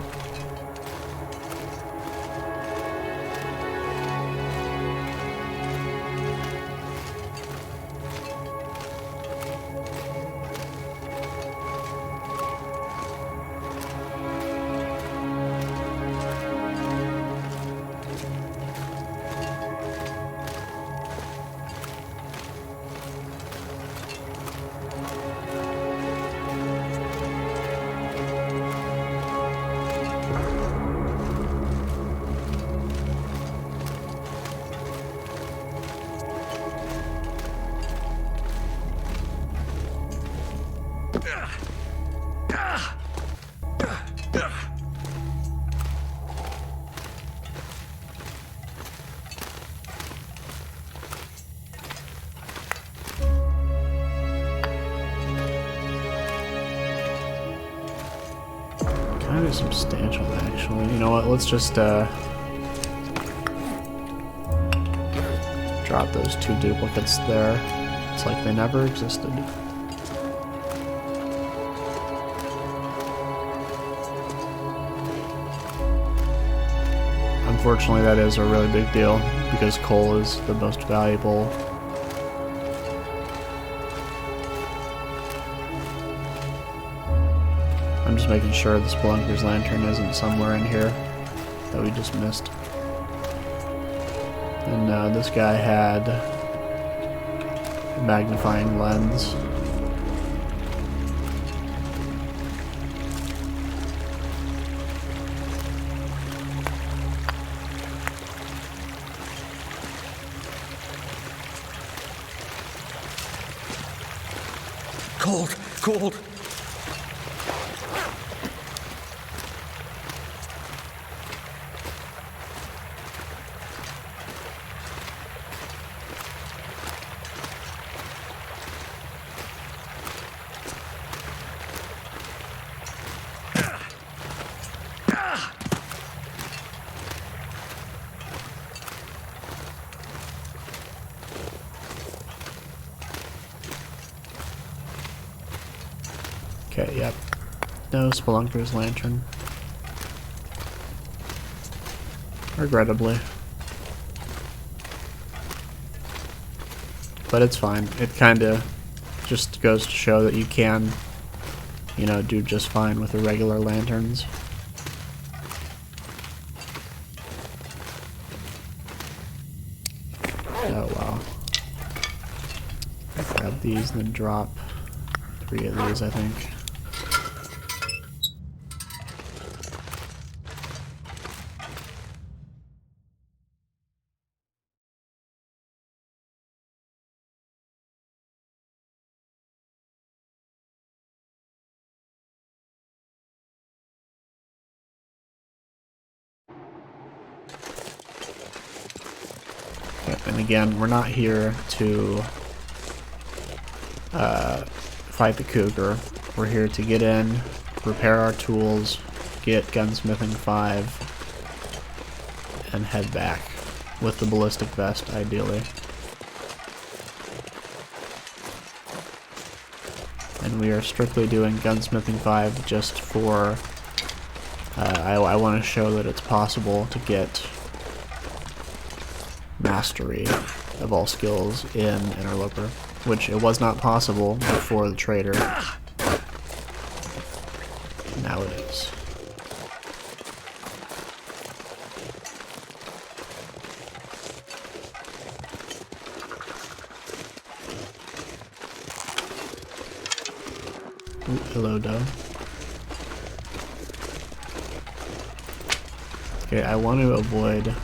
kind of substantial, actually. You know what? Let's just drop those 2 duplicates there. It's like they never existed. Unfortunately, that is a really big deal because coal is the most valuable. I'm just making sure the Spelunker's lantern isn't somewhere in here that we just missed. And this guy had a magnifying lens. Cold, cold. Okay, yep. No Spelunker's lantern. Regrettably. But it's fine. It kinda just goes to show that you can, you know, do just fine with the regular lanterns. Oh wow. Grab these and then drop 3 of these, I think. And again, we're not here to fight the cougar. We're here to get in, repair our tools, get gunsmithing 5, and head back with the ballistic vest, ideally. and we are strictly doing Gunsmithing 5 just for I want to show that it's possible to get mastery of all skills in Interloper, which it was not possible before the trader. Now it is. Ooh, hello, dove. Okay, I want to avoid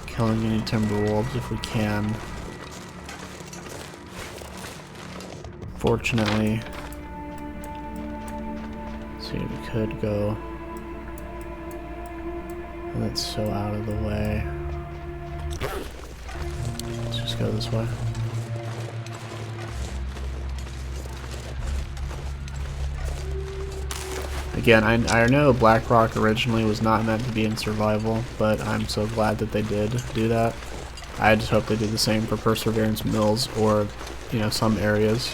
killing any Timberwolves if we can. Fortunately, see, we could go. And that's so out of the way. Let's just go this way. Again, I know Blackrock originally was not meant to be in survival, but I'm so glad that they did do that. I just hope they do the same for Perseverance Mills or, you know, some areas.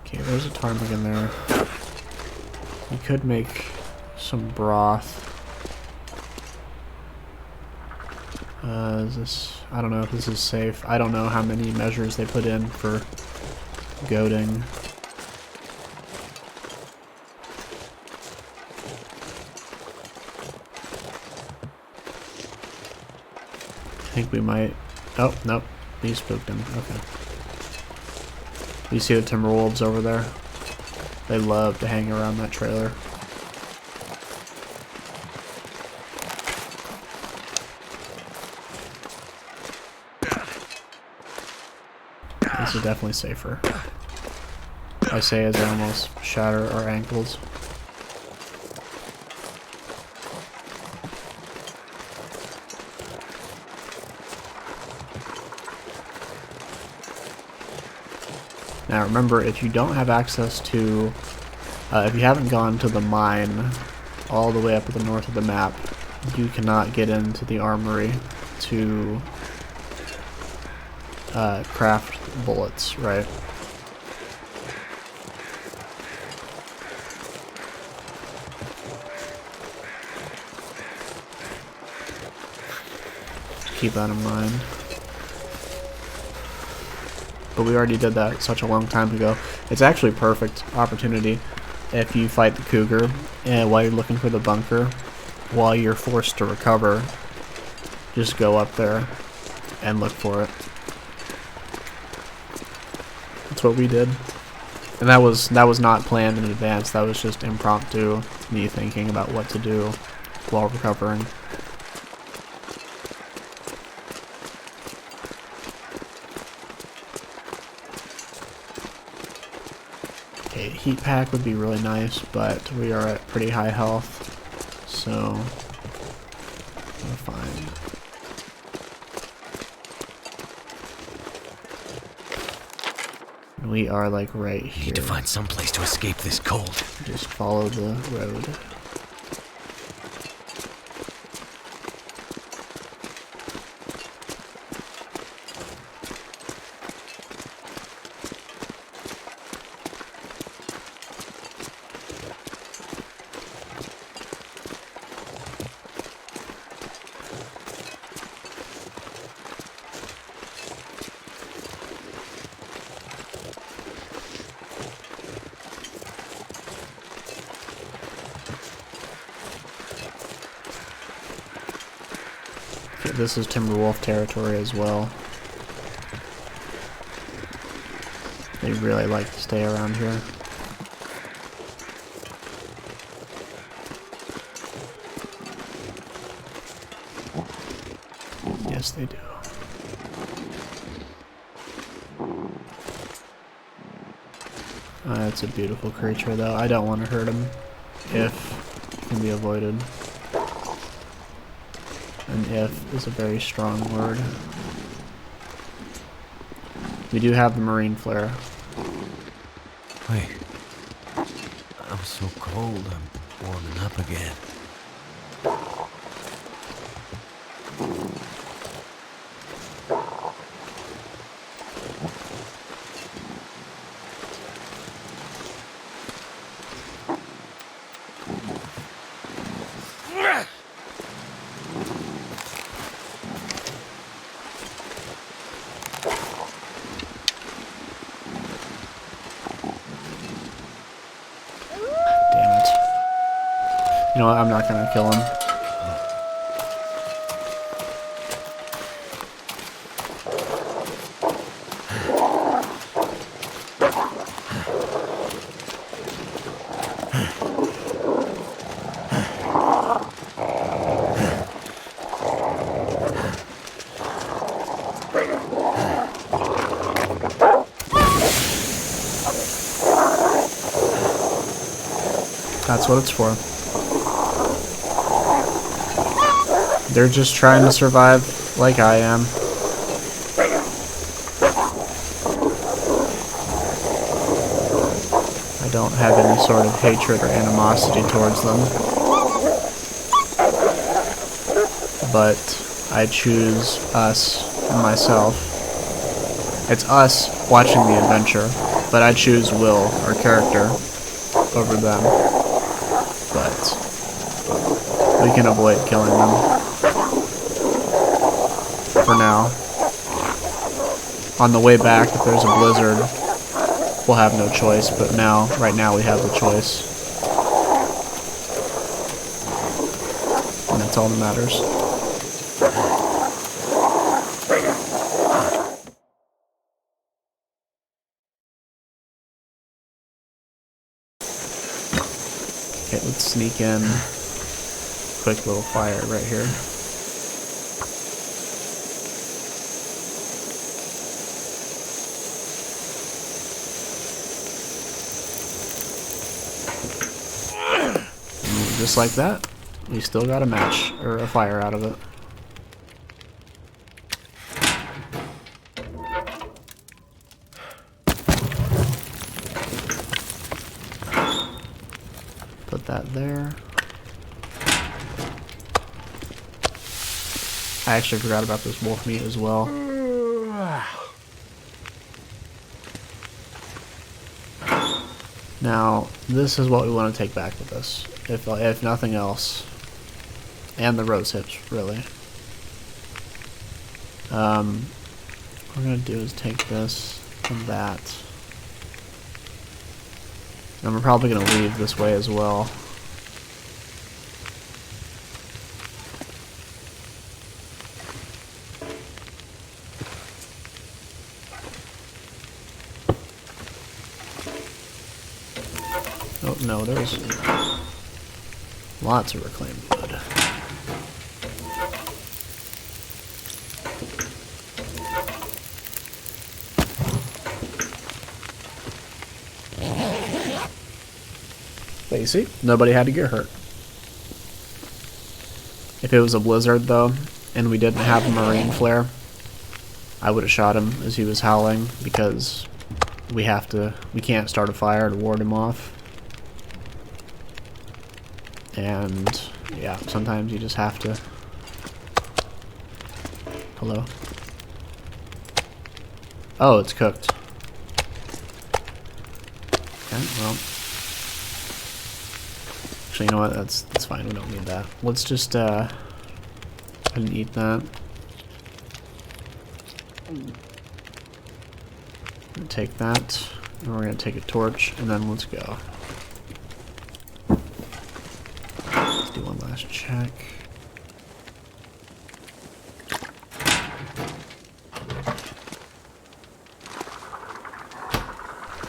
Okay, there's a ptarmigan there. We could make some broth. Is this... I don't know if this is safe. I don't know how many measures they put in for goading. I think we might... Oh, nope. He spooked him. Okay. You see the Timberwolves over there? They love to hang around that trailer. This is definitely safer. I say as I almost shatter our ankles. Now remember, if you don't have access to, if you haven't gone to the mine all the way up at the north of the map, you cannot get into the armory to craft bullets, right? Keep that in mind. But we already did that such a long time ago. It's actually a perfect opportunity if you fight the cougar and while you're looking for the bunker, while you're forced to recover, just go up there and look for it. That's what we did. And that was not planned in advance. That was just impromptu, me thinking about what to do while recovering. Okay, heat pack would be really nice, but we are at pretty high health, so we're fine. We are like right here. Need to find some place to escape this cold. Just follow the road. This is Timberwolf territory as well. They really like to stay around here. Yes, they do. It's a beautiful creature though. I don't want to hurt him if it can be avoided. An if is a very strong word. We do have the marine flare. Wait. I'm so cold, I'm warming up again. Damn it. You know what? I'm not gonna kill him. That's what it's for. They're just trying to survive like I am. I don't have any sort of hatred or animosity towards them. But I choose us and myself. It's us watching the adventure, but I choose Will, our character, over them. But we can avoid killing them for now. On the way back, if there's a blizzard, we'll have no choice, but right now we have the choice. And that's all that matters. Okay, let's sneak in. Quick little fire right here. And just like that, we still got a match, or a fire out of it. Put that there. I actually forgot about this wolf meat as well. Now, this is what we want to take back with us, if nothing else. And the rose hips, really. What we're going to do is take this and that. And we're probably going to leave this way as well. Oh, no, there's lots of reclaimed wood. But you see, nobody had to get hurt. If it was a blizzard, though, and we didn't have a marine flare, I would have shot him as he was howling, because we can't start a fire to ward him off. And yeah, sometimes you just have to. Hello? Oh, it's cooked. Okay, well. Actually, you know what? That's fine. We don't need that. Let's just go ahead and eat that. Take that, and we're gonna take a torch, and then let's go. Let's do one last check.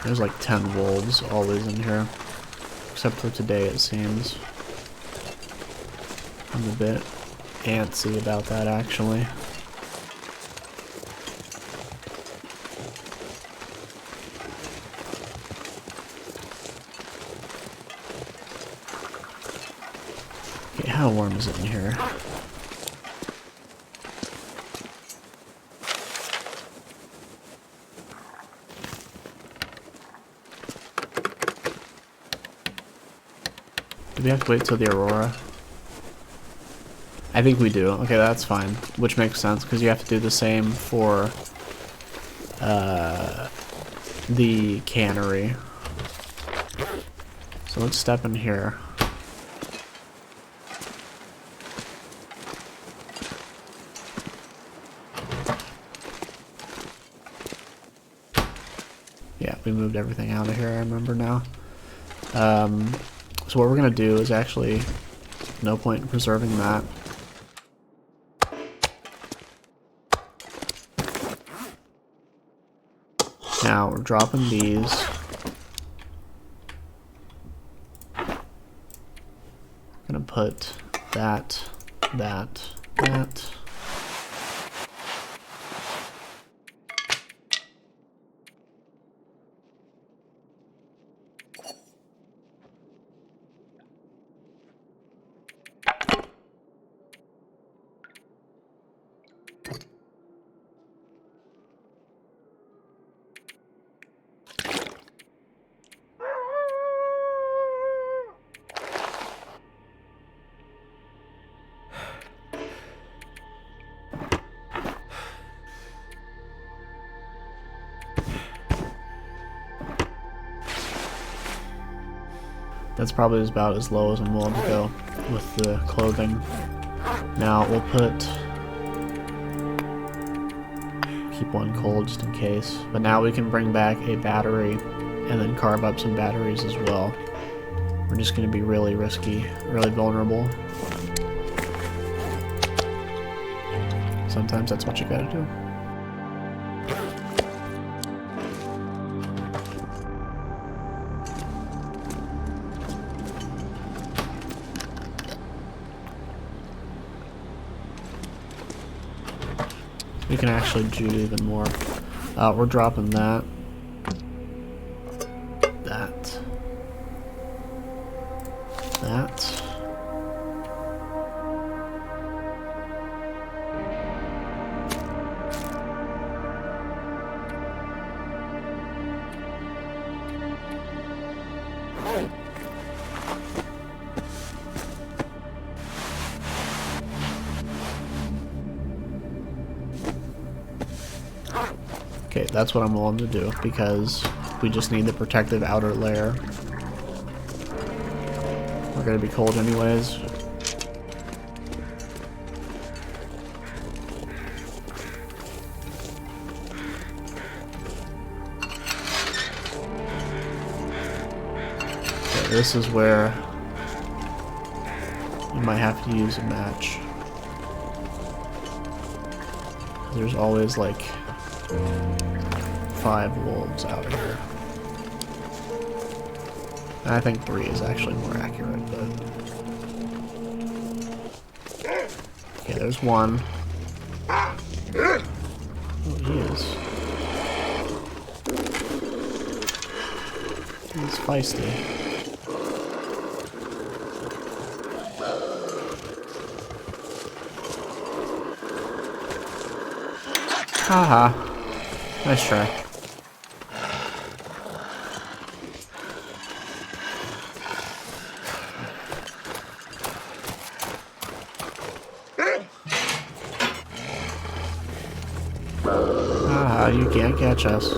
There's like 10 wolves always in here, except for today it seems. I'm a bit antsy about that actually. Okay, how warm is it in here? we have to wait till the Aurora? I think we do. Okay, that's fine. Which makes sense, because you have to do the same for the cannery. So let's step in here. Yeah, we moved everything out of here, I remember now. So what we're going to do is actually, no point in preserving that. Now we're dropping these. Gonna put that. That's probably about as low as I'm willing to go with the clothing. Now we'll keep one cold just in case. But now we can bring back a battery and then carve up some batteries as well. We're just going to be really risky, really vulnerable. Sometimes that's what you gotta do. We can actually do even more. We're dropping that. That. Okay, that's what I'm willing to do, because we just need the protective outer layer. We're gonna be cold anyways. Okay, this is where you might have to use a match. There's always like 5 wolves out here. I think 3 is actually more accurate, but... Okay, there's one. Oh, he is. He's feisty. Haha. Nice try. Haha, you can't catch us.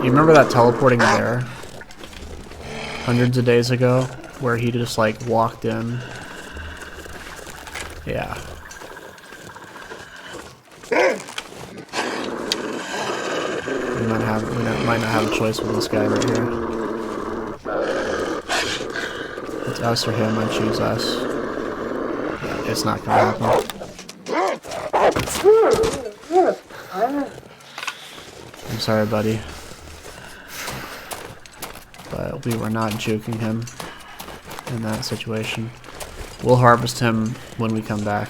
You remember that teleporting bear? Hundreds of days ago? Where he just like walked in? Yeah. We might not have a choice with this guy right here. It's us or him. I choose us. Yeah, it's not gonna happen. I'm sorry, buddy. But we were not juking him in that situation. We'll harvest him when we come back.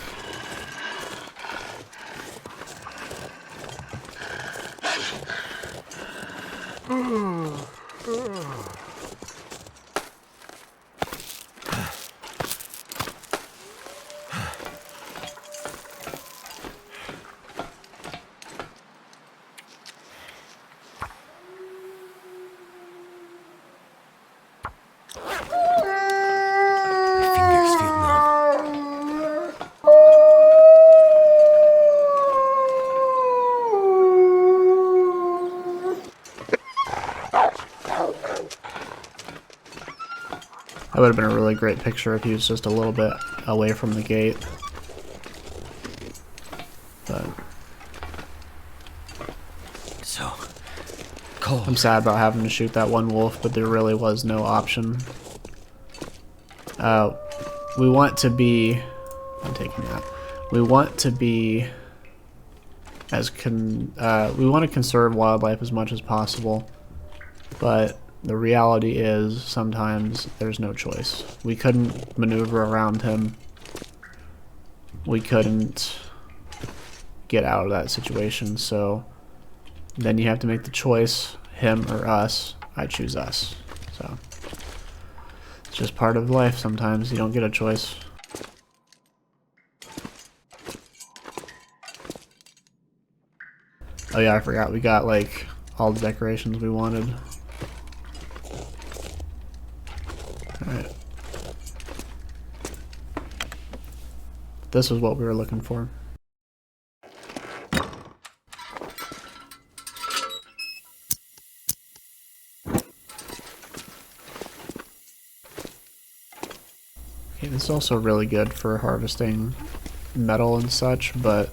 would have been a really great picture if he was just a little bit away from the gate. But So cold. I'm sad about having to shoot that one wolf, but there really was no option. We want to be... I'm taking that. We want to be as we want to conserve wildlife as much as possible, but the reality is sometimes there's no choice. We couldn't maneuver around him. We couldn't get out of that situation, so then you have to make the choice, him or us. I choose us. So it's just part of life. Sometimes you don't get a choice. Oh yeah, I forgot. We got like all the decorations we wanted. Alright. This was what we were looking for. Okay, this is also really good for harvesting metal and such, but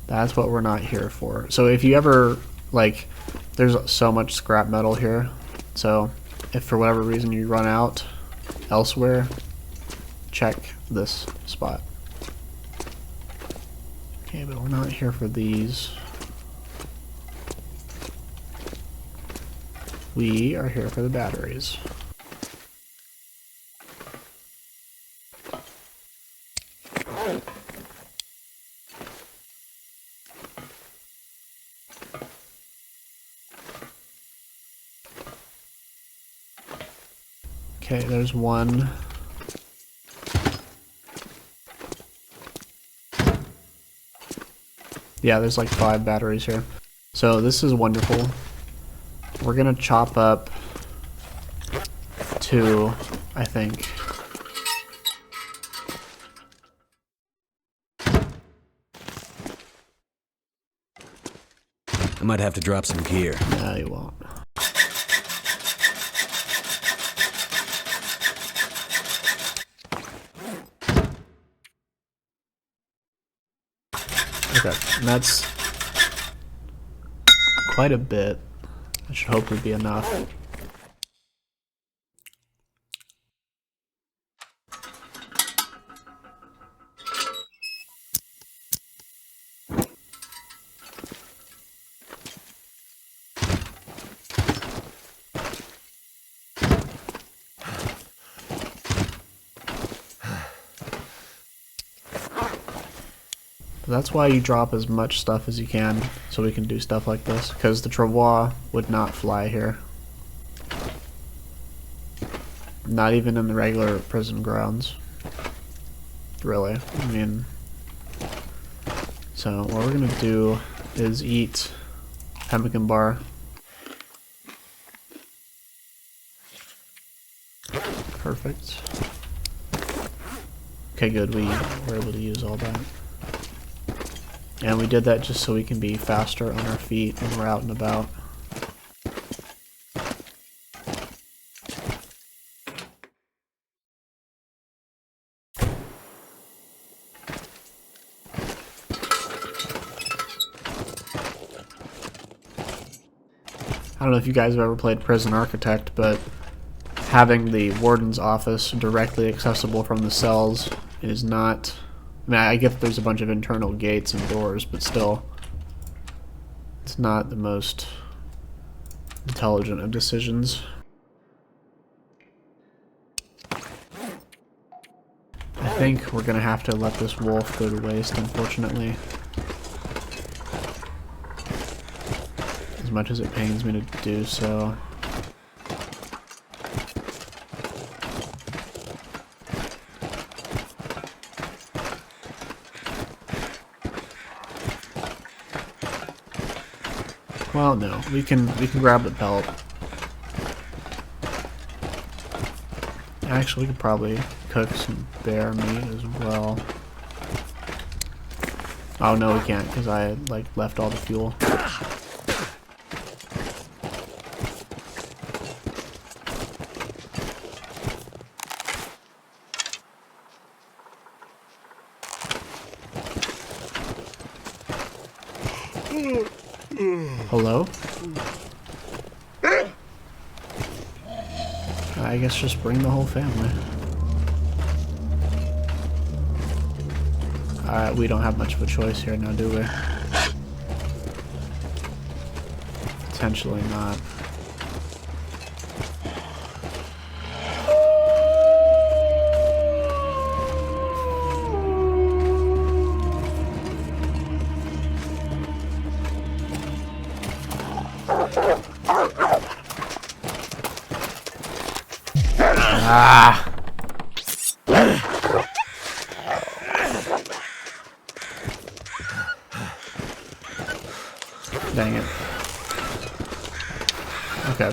that's what we're not here for. So if you ever, like, there's so much scrap metal here, so if for whatever reason you run out elsewhere, check this spot. Okay, but we're not here for these. We are here for the batteries. Okay, there's one. Yeah, there's like 5 batteries here. So this is wonderful. We're gonna chop up 2, I think. I might have to drop some gear. No, you won't. Okay, and that's quite a bit. I should hope would be enough. That's why you drop as much stuff as you can, so we can do stuff like this, because the travois would not fly here. Not even in the regular prison grounds. Really. I mean... So, what we're gonna do is eat pemmican bar. Perfect. Okay, good, we were able to use all that. And we did that just so we can be faster on our feet when we're out and about. I don't know if you guys have ever played Prison Architect, but having the warden's office directly accessible from the cells is not... I mean, I get there's a bunch of internal gates and doors, but still, it's not the most intelligent of decisions. I think we're gonna have to let this wolf go to waste, unfortunately. As much as it pains me to do so. Well, no, we can grab the pelt. Actually, we could probably cook some bear meat as well. Oh no, we can't because I like left all the fuel. Hello? I guess just bring the whole family. We don't have much of a choice here now, do we? Potentially not. Ah! Dang it. Okay.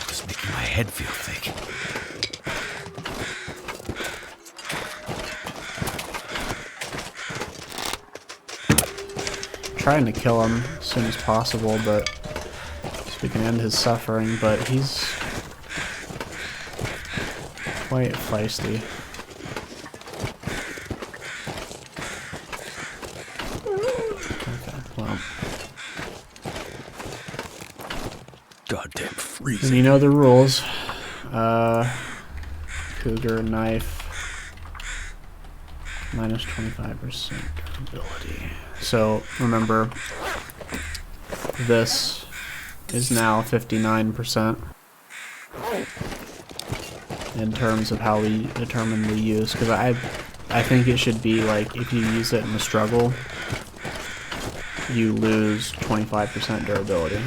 It's making my head feel thick. Trying to kill him as soon as possible, but so we can end his suffering, but he's quite feisty. Okay, well. Goddamn And freezing. you know the rules. Cougar knife. Minus 25% durability. So remember, this is now 59% in terms of how we determine the use. Because I think it should be like if you use it in the struggle, you lose 25% durability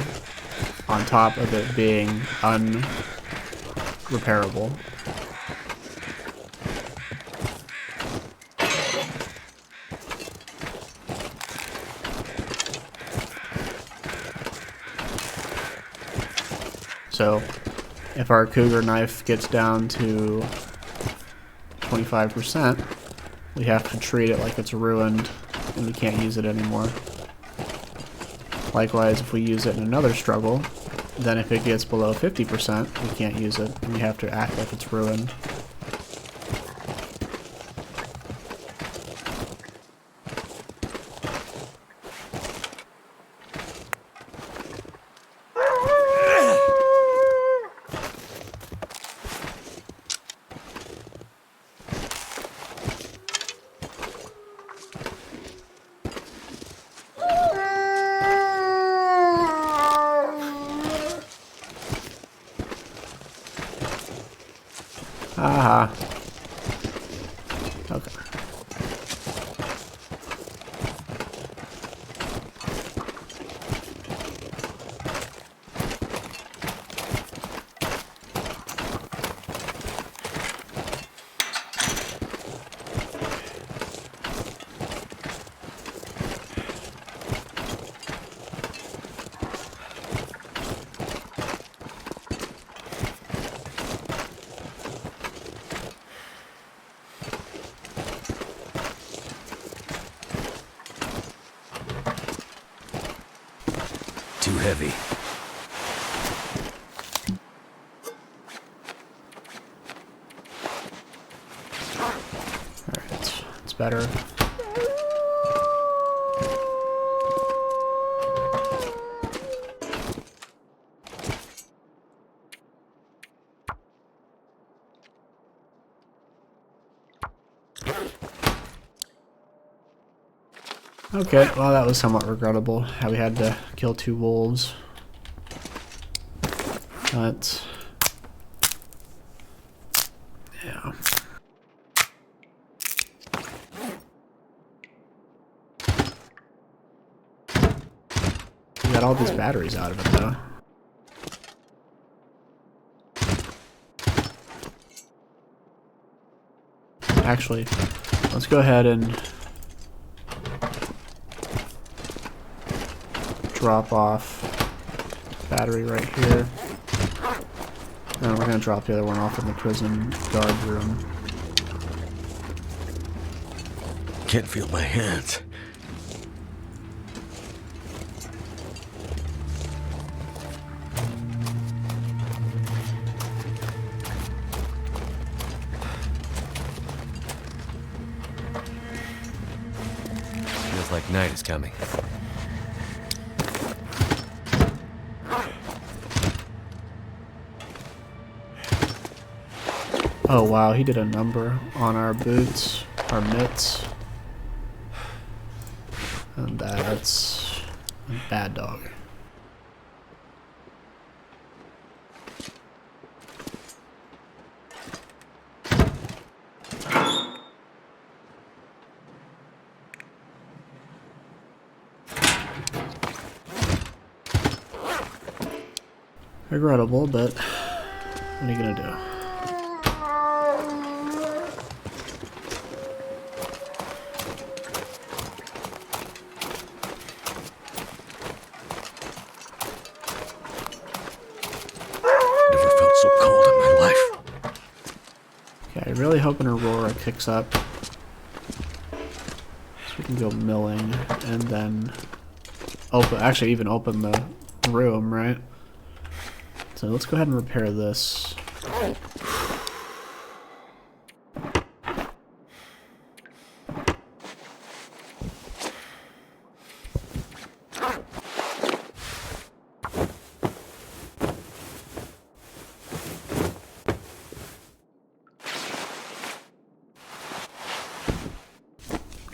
on top of it being unrepairable. So, if our cougar knife gets down to 25%, we have to treat it like it's ruined and we can't use it anymore. Likewise, if we use it in another struggle, then if it gets below 50%, we can't use it and we have to act like it's ruined. Aha. Okay. Too heavy. Alright, it's better. Okay, well that was somewhat regrettable, how we had to kill 2 wolves. But yeah. We got all these batteries out of it though. Actually, let's go ahead and drop off battery right here. And we're gonna drop the other one off in the prison guard room. Can't feel my hands. like night is coming. Oh wow, he did a number on our boots, our mitts. And that's a bad dog. Regrettable, but what are you gonna do? Never felt so cold in my life. Okay, I'm really hoping Aurora kicks up. So we can go milling and then open, actually even open the room, right? So let's go ahead and repair this.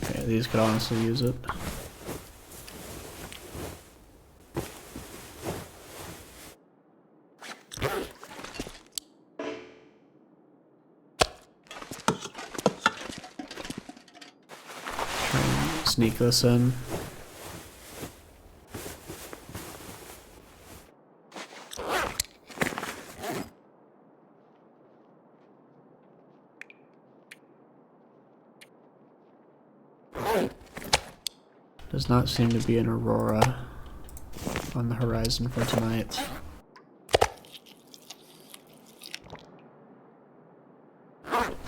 Okay, these could honestly use it. Sneak this in. Does not seem to be an aurora on the horizon for tonight.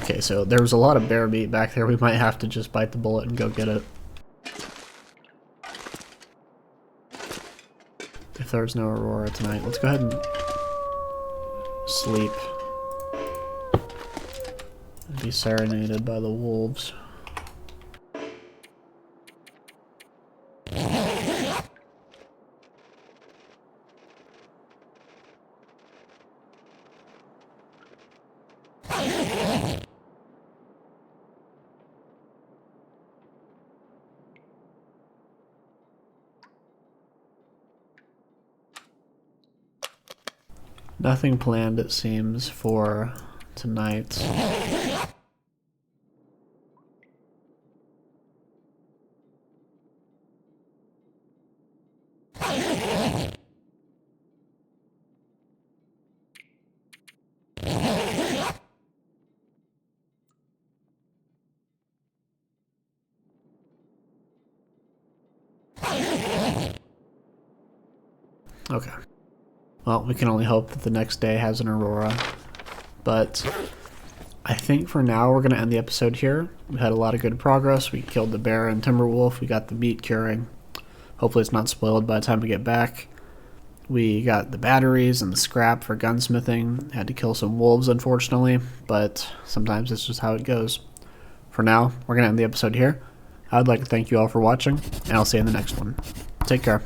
Okay, so there was a lot of bear meat back there. We might have to just bite the bullet and go get it. If there's no aurora tonight, let's go ahead and sleep and be serenaded by the wolves. Nothing planned, it seems, for tonight. Okay. Well, we can only hope that the next day has an aurora. But I think for now we're going to end the episode here. We had a lot of good progress. We killed the bear and Timberwolf. We got the meat curing. Hopefully it's not spoiled by the time we get back. We got the batteries and the scrap for gunsmithing. Had to kill some wolves, unfortunately. But sometimes it's just how it goes. For now, we're going to end the episode here. I would like to thank you all for watching, and I'll see you in the next one. Take care.